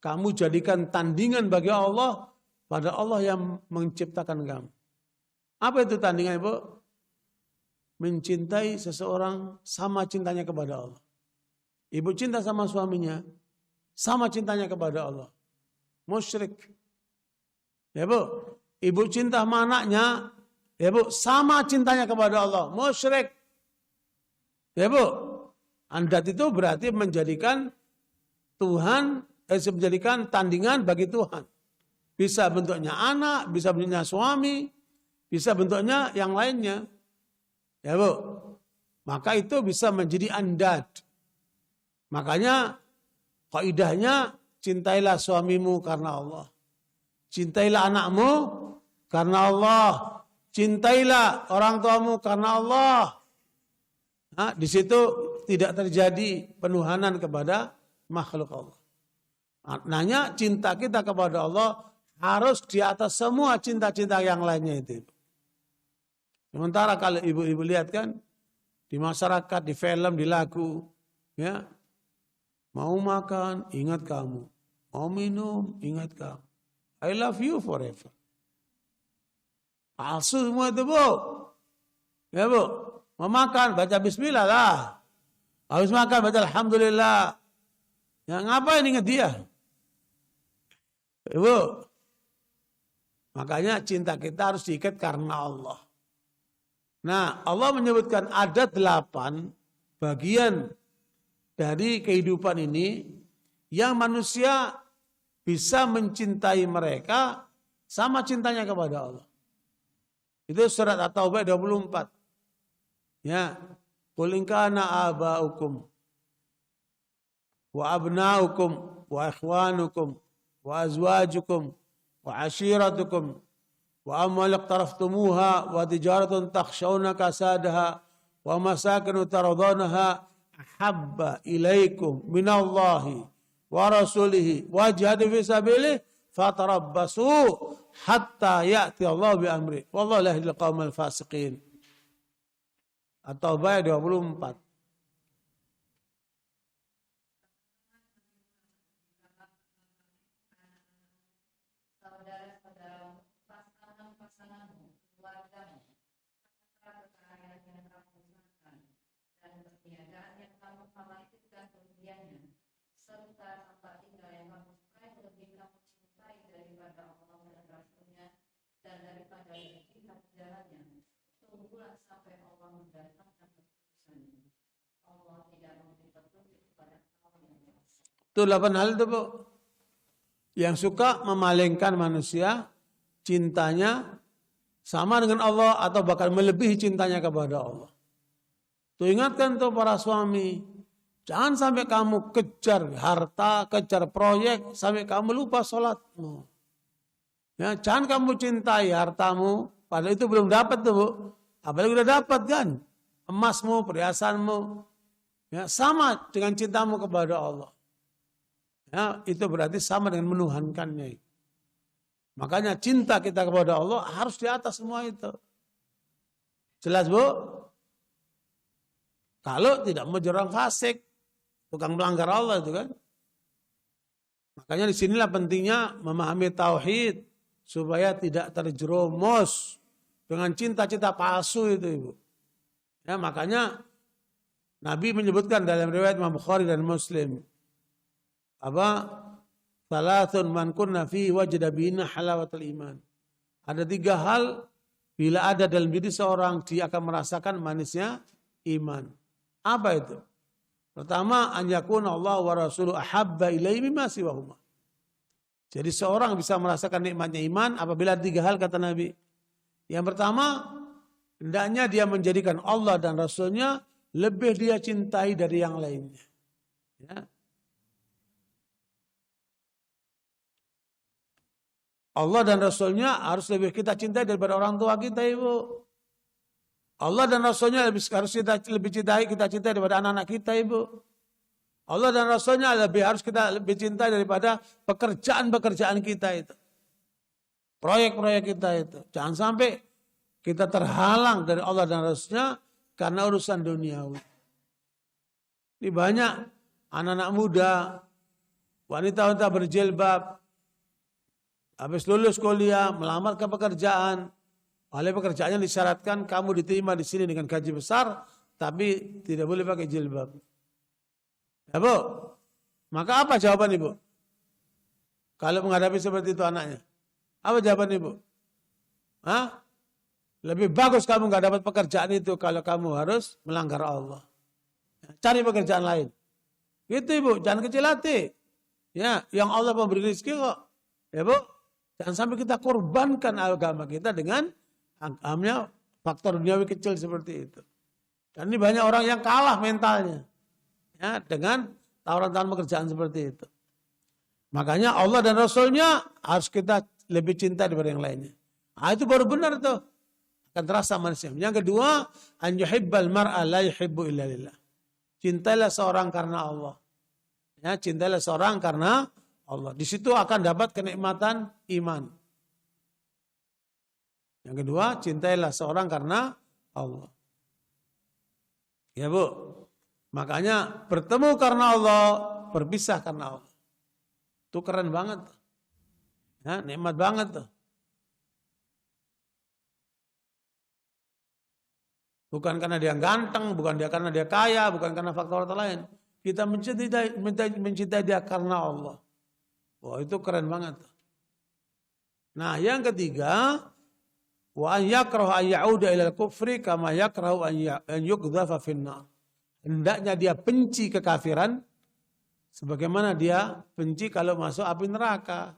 Kamu jadikan tandingan bagi Allah pada Allah yang menciptakan kamu. Apa itu tandingan, Bu? Mencintai seseorang sama cintanya kepada Allah. Ibu cinta sama suaminya, sama cintanya kepada Allah. Musyrik. Ya, Bu, ibu cinta sama anaknya, ya, Bu, sama cintanya kepada Allah. Musyrik. Ya, Bu, Andad itu berarti menjadikan Tuhan, menjadikan tandingan bagi Tuhan. Bisa bentuknya anak, bisa bentuknya suami, bisa bentuknya yang lainnya. Ya, Bu, maka itu bisa menjadi andad. Makanya kaidahnya cintailah suamimu karena Allah. Cintailah anakmu karena Allah. Cintailah orang tuamu karena Allah. Nah, di situ tidak terjadi penuhanan kepada makhluk Allah. Maknanya cinta kita kepada Allah harus di atas semua cinta-cinta yang lainnya itu. Sementara kalau ibu-ibu lihat kan di masyarakat, di film, di lagu, ya, mau makan ingat kamu, mau minum ingat kamu. I love you forever. Palsu semua itu, Bu. Ya, Bu. Mau makan, baca bismillah lah. Habis makan, baca alhamdulillah. Ya, ngapain ingat dia? Ya, Bu. Makanya cinta kita harus diikat karena Allah. Nah, Allah menyebutkan ada 8 bagian dari kehidupan ini yang manusia bisa mencintai mereka sama cintanya kepada Allah. Itu surat At-Taubah 24. Ya, qul in kana aba'ukum wa abna'ukum wa ikhwanukum wa azwajukum wa ashiratukum wa amwal iqtaraftumuha wa tijaratun takhshawna kasadaha wa masakin taradhanaha ahabba ilaikum minallahi wa rasulihi wa jihadu fi sabilihi fatarabbasu hatta ya'ti Allah bi amri wallahu la yahdil qaumal fasiqin. At-Taubah 24. Saudara-saudaramu, pasangan-pasanganmu, keluargamu, kekayaan yang kamu usahakan, dan perniagaan yang kamu khawatirkan kerugiannya, serta tempat tinggal yang kamu sukai lebih kamu cintai daripada Allah dan Rasulnya dan daripada jihad jalannya. Tunggulah sampai Allah mendatangkan keputusannya. Allah tidak memberi petunjuk kepada kaum yang fasik. Itu 8 hal itu, Bu. Yang suka memalingkan manusia, cintanya sama dengan Allah atau bahkan melebihi cintanya kepada Allah. Tuh ingatkan tuh para suami, jangan sampai kamu kejar harta, kejar proyek, sampai kamu lupa sholatmu. Ya, jangan kamu cintai hartamu, padahal itu belum dapat tuh, Bu. Apalagi udah dapat kan, emasmu, perhiasanmu, ya, sama dengan cintamu kepada Allah. Ya, itu berarti sama dengan menuhankannya. Makanya cinta kita kepada Allah harus di atas semua itu. Jelas, Bu? Kalau tidak mau jadi orang fasik, tukang melanggar Allah itu kan. Makanya disinilah pentingnya memahami tauhid supaya tidak terjerumus dengan cinta-cinta palsu itu, Ibu. Ya, makanya Nabi menyebutkan dalam riwayat Imam Bukhari dan Muslim, Salasun man kunna fi wajda bina halawatul iman. Ada 3 hal bila ada dalam diri seorang dia akan merasakan manisnya iman. Apa itu? Pertama, an yakuna Allah wa rasuluhu ahabba ilaihi mimma siwahuma. Jadi seorang bisa merasakan nikmatnya iman apabila 3 hal kata Nabi. Yang pertama, hendaknya dia menjadikan Allah dan Rasulnya lebih dia cintai dari yang lainnya. Ya. Allah dan Rasulnya harus lebih kita cintai daripada orang tua kita, Ibu. Allah dan Rasulnya harus kita lebih cintai daripada anak-anak kita, Ibu. Allah dan Rasulnya harus kita lebih cintai daripada pekerjaan-pekerjaan kita itu. Proyek-proyek kita itu. Jangan sampai kita terhalang dari Allah dan Rasulnya karena urusan duniawi. Ini banyak anak-anak muda, wanita-wanita berjilbab, habis lulus kuliah, melamar ke pekerjaan. Oleh pekerjaannya disyaratkan kamu diterima di sini dengan gaji besar, tapi tidak boleh pakai jilbab. Ya, Bu? Maka apa jawaban Ibu? Kalau menghadapi seperti itu anaknya. Apa jawaban Ibu? Hah? Lebih bagus kamu nggak dapat pekerjaan itu kalau kamu harus melanggar Allah. Cari pekerjaan lain. Gitu, Ibu, jangan kecil hati. Ya, yang Allah memberi rezeki kok. Ya, Bu? Jangan sampai kita korbankan agama kita dengan agamanya faktor duniawi kecil seperti itu. Dan ini banyak orang yang kalah mentalnya. Ya, dengan tawaran-tawaran pekerjaan seperti itu. Makanya Allah dan Rasulnya harus kita lebih cinta daripada yang lainnya. Nah, itu baru benar tuh. Akan terasa manusia. Yang kedua, an yuhibbal mar'a la yuhibbu illa lillah. Cintailah seorang karena Allah. Ya, cintailah seorang karena Allah. Di situ akan dapat kenikmatan iman. Yang kedua, cintailah seorang karena Allah. Ya, Bu. Makanya bertemu karena Allah, berpisah karena Allah. Itu keren banget. Ya, nikmat banget tuh. Bukan karena dia ganteng, bukan karena dia kaya, bukan karena faktor lain. Kita mencintai dia karena Allah. Wah, itu keren banget. Nah, yang ketiga, wa an yakrahu an ya'uda ila al-kufri kama yakrahu an yuqdhafa fin-nar. Hendaknya dia benci kekafiran sebagaimana dia benci kalau masuk api neraka.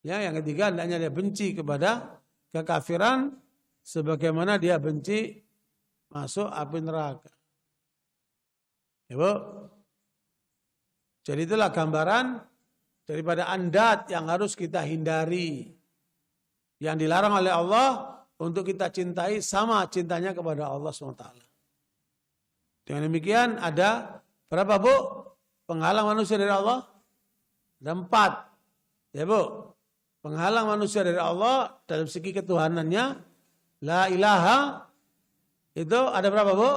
Ya, yang ketiga, hendaknya dia benci kepada kekafiran sebagaimana dia benci masuk api neraka. Ya, Bu. Jadi itulah gambaran daripada andat yang harus kita hindari. Yang dilarang oleh Allah untuk kita cintai sama cintanya kepada Allah SWT. Dengan demikian ada berapa, Bu? Penghalang manusia dari Allah? Ada 4. Ya, Bu. Penghalang manusia dari Allah dalam segi ketuhanannya. La ilaha Itu ada berapa, Bu?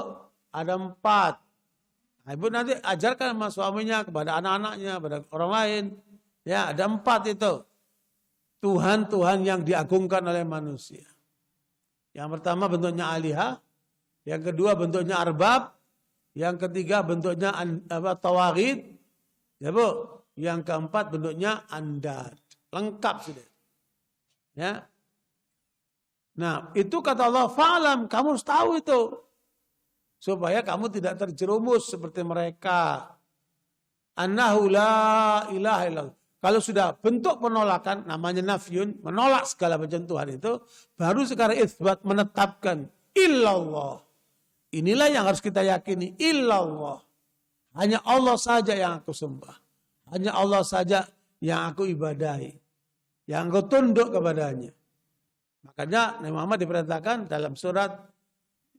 Ada 4. Nah, Ibu nanti ajarkan sama suaminya, kepada anak-anaknya, kepada orang lain. Ya, ada 4 itu. Tuhan-Tuhan yang diagungkan oleh manusia. Yang pertama bentuknya alihah, yang kedua bentuknya arbab, yang ketiga bentuknya tawaghid, ya Bu. Yang keempat bentuknya andad. Lengkap sudah. Ya. Nah, itu kata Allah, fa'lam, kamu harus tahu itu. Supaya kamu tidak terjerumus seperti mereka. Annahu la ilaha illallah. Kalau sudah bentuk penolakan, namanya nafyun, menolak segala macam Tuhan itu, baru sekarang itsbat, menetapkan illallah. Inilah yang harus kita yakini, illallah. Hanya Allah saja yang aku sembah. Hanya Allah saja yang aku ibadahi. Yang aku tunduk kepadanya. Makanya Nabi Muhammad diperintahkan dalam surat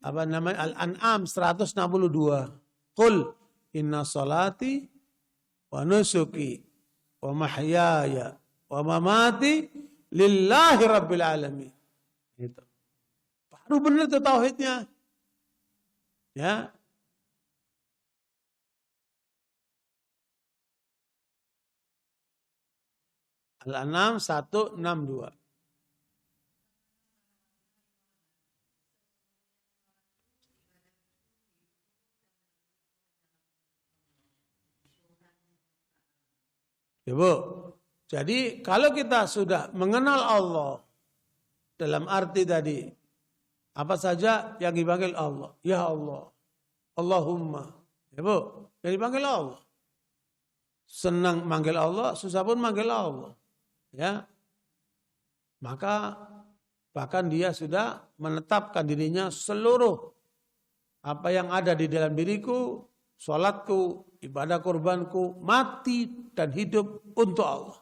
Al-An'am 162. Qul inna salati wa nusuki wa mahyaya wa mamati lillahi rabbil alamin. Gitu. Baru benar itu tauhidnya. Ya. Al-An'am 162. Ya Bu, jadi kalau kita sudah mengenal Allah dalam arti tadi, apa saja yang dipanggil Allah, ya Allah, Allahumma, ya Bu, yang dipanggil Allah. Senang manggil Allah, susah pun manggil Allah, ya. Maka bahkan dia sudah menetapkan dirinya seluruh apa yang ada di dalam diriku, sholatku, ibadah kurbanku, mati dan hidup untuk Allah.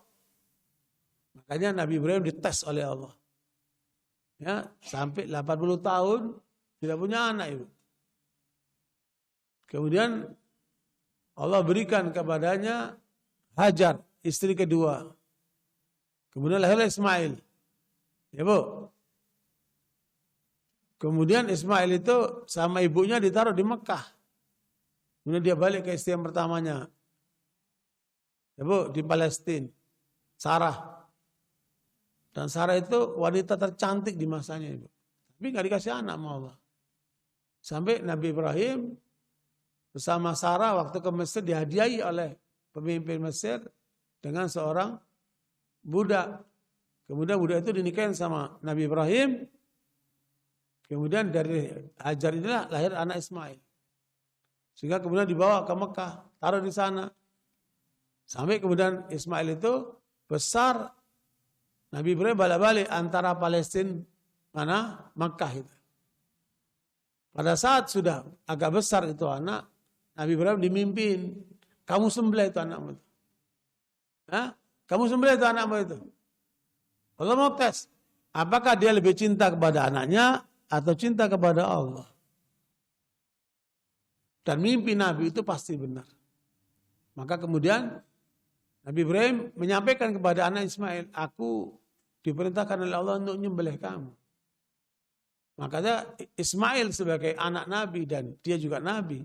Makanya Nabi Ibrahim dites oleh Allah. Ya, sampai 80 tahun tidak punya anak itu. Kemudian Allah berikan kepadanya Hajar, istri kedua. Kemudian lahirlah Ismail. Ya Bu. Kemudian Ismail itu sama ibunya ditaruh di Mekah. Kemudian dia balik ke istri yang pertamanya. Ya Bu, di Palestina. Sarah. Dan Sarah itu wanita tercantik di masanya Ibu. Tapi nggak dikasih anak sama Allah. Sampai Nabi Ibrahim bersama Sarah waktu ke Mesir dihadiahi oleh pemimpin Mesir dengan seorang budak. Kemudian budak itu dinikahin sama Nabi Ibrahim. Kemudian dari Hajar inilah lahir anak Ismail. Sehingga kemudian dibawa ke Mekah, taruh di sana. Sampai kemudian Ismail itu besar. Nabi Ibrahim balik-balik antara Palestina mana Mekah itu. Pada saat sudah agak besar itu anak, Nabi Ibrahim dimimpin, kamu sembelih itu anakmu itu. Hah? Kamu sembelih itu anakmu itu. Allah mau tes, apakah dia lebih cinta kepada anaknya atau cinta kepada Allah? Dan mimpi Nabi itu pasti benar. Maka kemudian Nabi Ibrahim menyampaikan kepada anak Ismail, aku diperintahkan oleh Allah untuk menyembelih kamu. Makanya Ismail sebagai anak Nabi dan dia juga Nabi,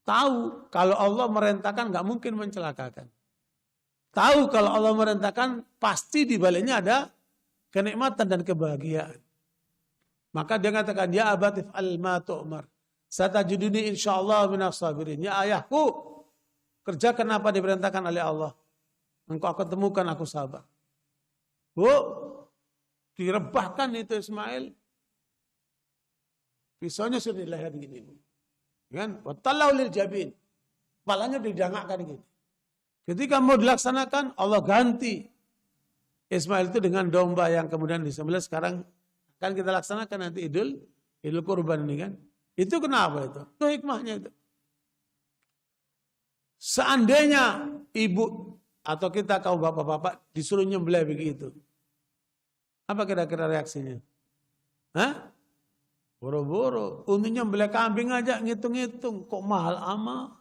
tahu kalau Allah merintahkan nggak mungkin mencelakakan. Tahu kalau Allah merintahkan pasti di baliknya ada kenikmatan dan kebahagiaan. Maka dia katakan, ya abatif al-ma tu'mar. Satajiduni insyaallah minas sabirin. Ya ayahku, kerjakan apa diperintahkan oleh Allah. Engkau akan temukan aku sabar. Bu, direbahkan itu Ismail. Pisaunya sudah di leher gini. Kan? Watallau lil jabin. Kepalanya didangakkan gini. Ketika mau dilaksanakan, Allah ganti Ismail itu dengan domba yang kemudian disembelih. Sekarang akan kita laksanakan nanti Idul Kurban ini kan. Itu kenapa itu? Itu hikmahnya itu. Seandainya ibu atau kita kaum bapak-bapak disuruh nyembelih begitu. Apa kira-kira reaksinya? Hah? Boro-boro. Untuk nyembelih kambing aja ngitung-ngitung. Kok mahal amat?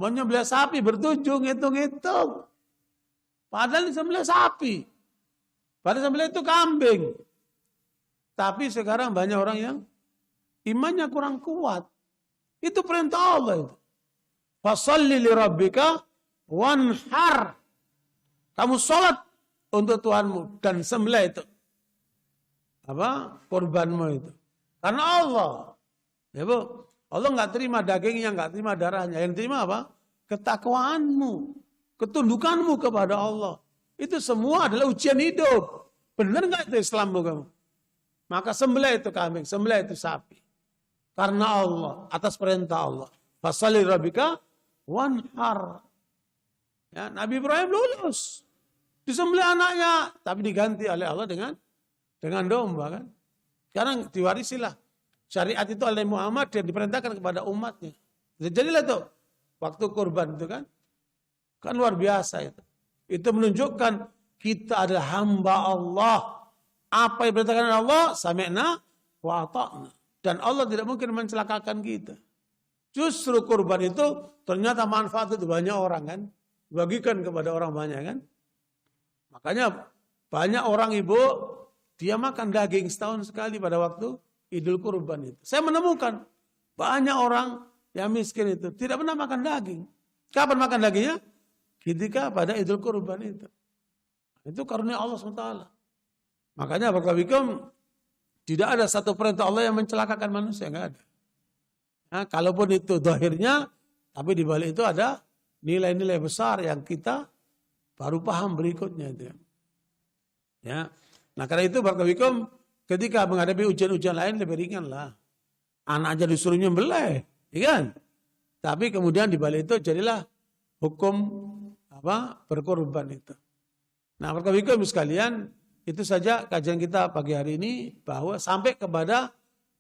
Mau nyembelih sapi bertujuh ngitung-ngitung. Padahal disembelih sapi. Padahal sembelih itu kambing. Tapi sekarang banyak orang yang imannya kurang kuat. Itu perintah Allah itu. Fasholli li rabbika wanhar. Kamu sholat untuk Tuhanmu dan sembelih itu. Korbanmu itu. Karena Allah. Ya Bu, Allah nggak terima dagingnya, nggak terima darahnya. Yang terima apa? Ketakwaanmu, ketundukanmu kepada Allah. Itu semua adalah ujian hidup. Benar nggak itu Islammu kamu? Maka sembelih itu kambing, sembelih itu sapi. Karena Allah, atas perintah Allah. Fasholli rabbika wanhar. Ya, Nabi Ibrahim lulus. Disembelih anaknya, tapi diganti oleh Allah dengan domba kan. Sekarang diwarisilah. Syariat itu oleh Muhammad dan diperintahkan kepada umatnya. Jadilah tuh waktu kurban itu kan. Kan luar biasa itu. Itu menunjukkan kita adalah hamba Allah. Apa yang diperintahkan oleh Allah, sami'na wa ata'na. Dan Allah tidak mungkin mencelakakan kita. Justru kurban itu ternyata manfaat itu banyak orang kan. Bagikan kepada orang banyak kan. Makanya banyak orang ibu, dia makan daging setahun sekali pada waktu Idul Kurban itu. Saya menemukan banyak orang yang miskin itu tidak pernah makan daging. Kapan makan dagingnya? Ketika pada Idul Kurban itu. Itu karunia Allah SWT. Makanya barakallahu tidak ada satu perintah Allah yang mencelakakan manusia, enggak ada. Nah, kalaupun itu zahirnya, tapi di balik itu ada nilai-nilai besar yang kita baru paham berikutnya itu. Ya. Nah, karena itu barakallahu ketika menghadapi ujian-ujian lain lebih ringan lah. Anak aja disuruh nyembelih, ya kan? Tapi kemudian di balik itu jadilah hukum berkorban itu. Nah, barakallahu sekalian, itu saja kajian kita pagi hari ini bahwa sampai kepada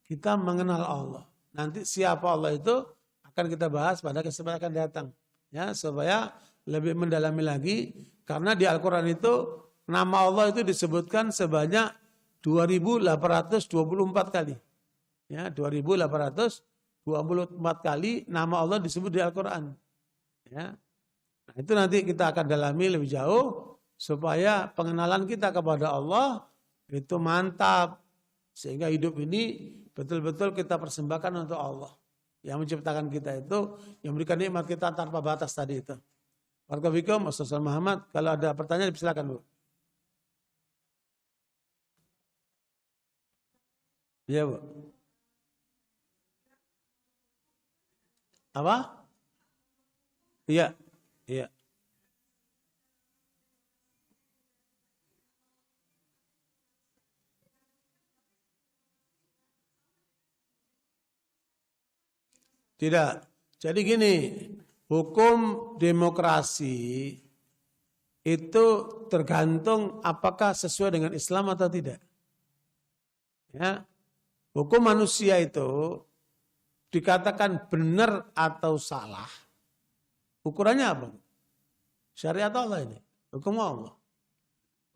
kita mengenal Allah. Nanti siapa Allah itu akan kita bahas pada kesempatan akan datang. Ya, supaya lebih mendalami lagi karena di Al-Qur'an itu nama Allah itu disebutkan sebanyak 2824 kali. Ya, 2824 kali nama Allah disebut di Al-Qur'an. Ya. Nah, itu nanti kita akan dalami lebih jauh supaya pengenalan kita kepada Allah itu mantap. Sehingga hidup ini betul-betul kita persembahkan untuk Allah. Yang menciptakan kita itu, yang memberikan nikmat kita tanpa batas tadi itu. Barakallahu Ustaz Muhammad, kalau ada pertanyaan silakan Bu. Iya Bu. Apa? Iya. Iya. Tidak. Jadi gini, hukum demokrasi itu tergantung apakah sesuai dengan Islam atau tidak. Ya. Hukum manusia itu dikatakan benar atau salah. Ukurannya apa? Syariat Allah ini, hukum Allah.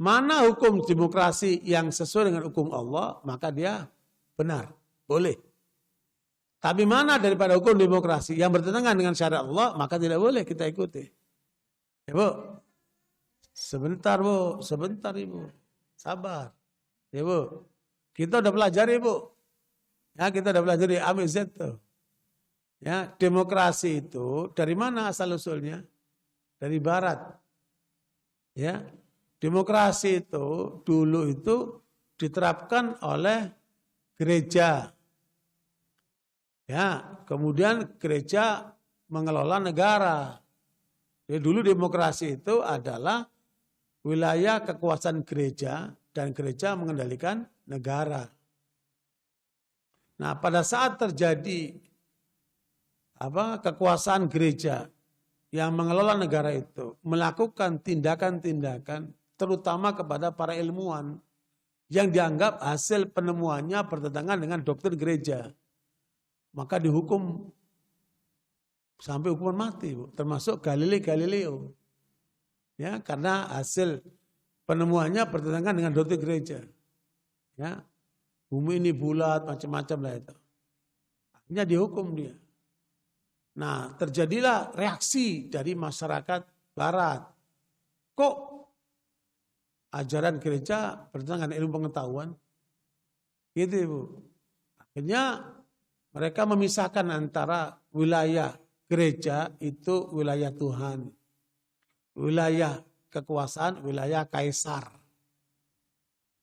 Mana hukum demokrasi yang sesuai dengan hukum Allah, maka dia benar, boleh. Tapi mana daripada hukum demokrasi yang bertentangan dengan syariat Allah, maka tidak boleh kita ikuti. Ya Bu, sebentar Bu, sebentar Ibu, sabar. Ya Bu, kita udah pelajari Bu. Ya, kita udah pelajari AMZ tuh. Ya, demokrasi itu dari mana asal usulnya? Dari Barat. Ya, demokrasi itu dulu itu diterapkan oleh gereja. Ya, kemudian gereja mengelola negara. Jadi dulu demokrasi itu adalah wilayah kekuasaan gereja dan gereja mengendalikan negara. Nah, pada saat terjadi kekuasaan gereja yang mengelola negara itu melakukan tindakan-tindakan terutama kepada para ilmuwan yang dianggap hasil penemuannya bertentangan dengan doktrin gereja. Maka dihukum sampai hukuman mati, Bu. Termasuk Galileo. Ya, karena hasil penemuannya bertentangan dengan doktrin gereja. Ya, bumi ini bulat, macam-macam lah itu. Akhirnya dihukum dia. Nah, terjadilah reaksi dari masyarakat Barat. Kok ajaran gereja bertentangan dengan ilmu pengetahuan? Gitu, Bu. Akhirnya Mereka memisahkan antara wilayah gereja itu wilayah Tuhan. Wilayah kekuasaan, wilayah kaisar.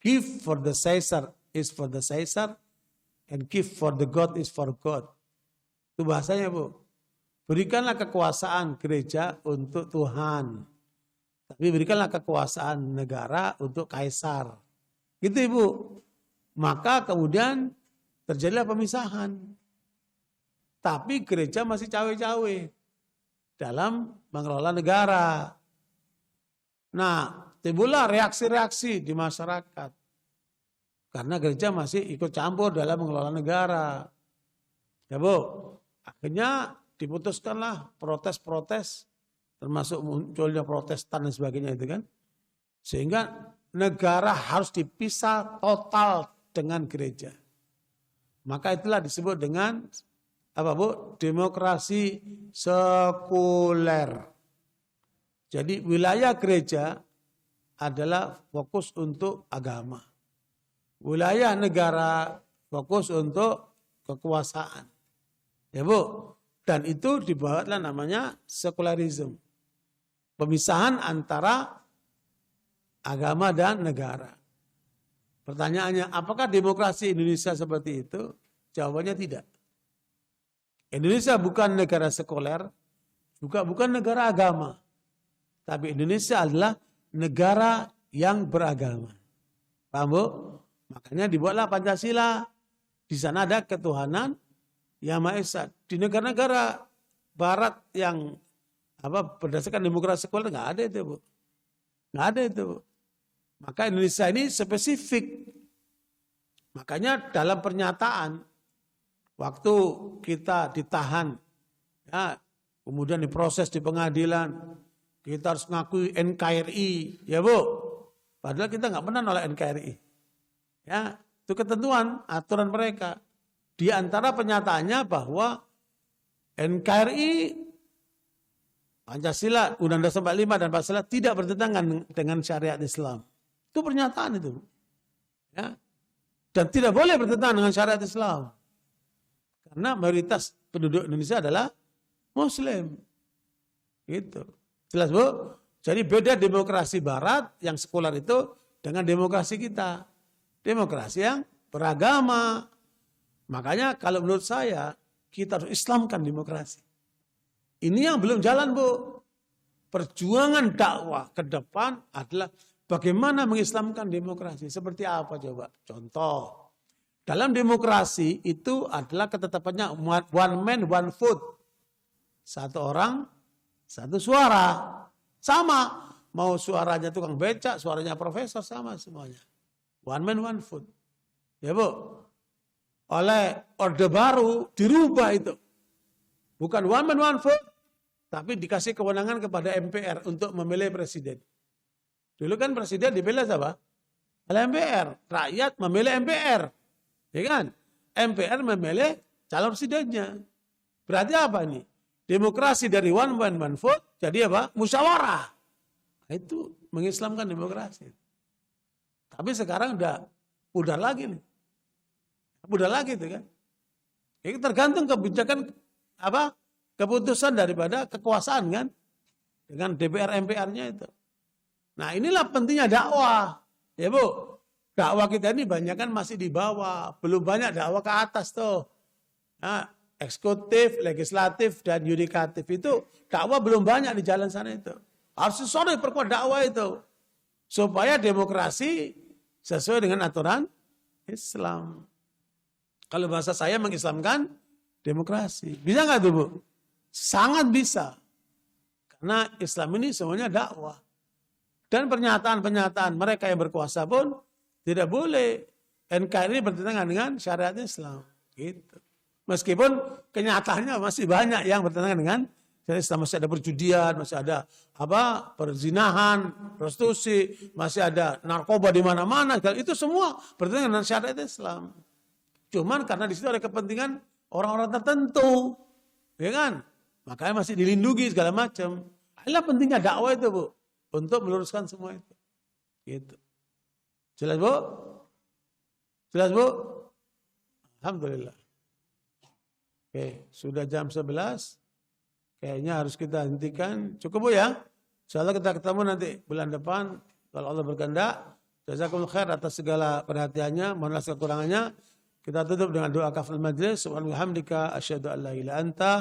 Give for the Caesar is for the Caesar, and give for the God is for God. Itu bahasanya, Bu. Berikanlah kekuasaan gereja untuk Tuhan. Tapi berikanlah kekuasaan negara untuk kaisar. Gitu, Ibu. Maka kemudian terjadilah pemisahan. Tapi gereja masih cawe-cawe dalam mengelola negara. Nah, timbullah reaksi-reaksi di masyarakat. Karena gereja masih ikut campur dalam mengelola negara. Ya, Bu. Akhirnya diputuskanlah protes-protes, termasuk munculnya Protestan dan sebagainya itu kan. Sehingga negara harus dipisah total dengan gereja. Maka itulah disebut dengan apa, Bu? Demokrasi sekuler. Jadi wilayah gereja adalah fokus untuk agama. Wilayah negara fokus untuk kekuasaan. Ya, Bu. Dan itu dibuatlah namanya sekularisme. Pemisahan antara agama dan negara. Pertanyaannya, apakah demokrasi Indonesia seperti itu? Jawabannya tidak. Indonesia bukan negara sekuler, juga bukan negara agama. Tapi Indonesia adalah negara yang beragama. Paham, Bu? Makanya dibuatlah Pancasila. Di sana ada ketuhanan yang Maha Esa. Di negara-negara barat yang berdasarkan demokrasi sekuler nggak ada itu, Bu. Nggak ada itu, Bu. Maka Indonesia ini spesifik. Makanya dalam pernyataan waktu kita ditahan, ya, kemudian diproses di pengadilan, kita harus ngakui NKRI, ya, Bu. Padahal kita nggak pernah nolak NKRI. Ya, itu ketentuan, aturan mereka. Di antara pernyataannya bahwa NKRI, Pancasila, Undang-Undang Dasar 45 dan Pancasila tidak bertentangan dengan syariat Islam. Itu pernyataan itu. Ya. Dan tidak boleh bertentangan dengan syariat Islam. Karena mayoritas penduduk Indonesia adalah Muslim. Gitu. Jelas, Bu? Jadi beda demokrasi barat yang sekuler itu dengan demokrasi kita. Demokrasi yang beragama. Makanya kalau menurut saya kita harus Islamkan demokrasi. Ini yang belum jalan, Bu. Perjuangan dakwah ke depan adalah bagaimana mengislamkan demokrasi. Seperti apa coba? Contoh. Dalam demokrasi itu adalah ketetapannya one man, one vote. Satu orang, satu suara. Sama. Mau suaranya tukang becak, suaranya profesor, sama semuanya. One man, one vote. Ya, Bu. Oleh Orde Baru dirubah itu. Bukan one man, one vote. Tapi dikasih kewenangan kepada MPR untuk memilih presiden. Dulu kan presiden dipilih siapa? Oleh MPR. Rakyat memilih MPR. Ya kan? MPR memilih calon presidennya. Berarti apa nih? Demokrasi dari one man one vote jadi apa? Musyawarah. Nah, itu mengislamkan demokrasi. Tapi sekarang udah pudar lagi nih. Pudar lagi itu kan. Ini tergantung kebijakan apa? Keputusan daripada kekuasaan kan. Dengan DPR MPR-nya itu. Nah, inilah pentingnya dakwah. Ya, Bu. Dakwah kita ini banyak kan masih di bawah. Belum banyak dakwah ke atas tuh. Nah, eksekutif, legislatif, dan yudikatif itu dakwah belum banyak di jalan sana itu. Harus sore perkuat dakwah itu. Supaya demokrasi sesuai dengan aturan Islam. Kalau bahasa saya mengislamkan demokrasi. Bisa nggak tuh, Bu? Sangat bisa. Karena Islam ini semuanya dakwah. Dan pernyataan-pernyataan mereka yang berkuasa pun tidak boleh. NKRI bertentangan dengan syariat Islam. Gitu. Meskipun kenyataannya masih banyak yang bertentangan dengan syariat Islam. Masih ada perjudian, masih ada perzinahan, prostitusi, masih ada narkoba di mana-mana. Itu semua bertentangan dengan syariat Islam. Cuman karena di situ ada kepentingan orang-orang tertentu. Ya kan? Makanya masih dilindungi segala macam. Inilah pentingnya dakwah itu, Bu. Untuk meluruskan semua itu. Gitu. Jelas, Bu? Jelas, Bu? Alhamdulillah. Oke, sudah jam 11. Kayaknya harus kita hentikan. Cukup Bu ya. Insyaallah kita ketemu nanti bulan depan kalau Allah berkehendak. Jazakumullah khair atas segala perhatiannya, mohon maaf kekurangannya. Kita tutup dengan doa kafaratul majlis. Subhanallah asyhadu an la ilaha illa anta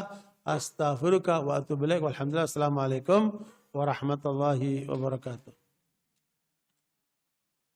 astaghfiruka wa atubu ilaik. Walhamdulillah. Assalamualaikum warahmatullahi wabarakatuh.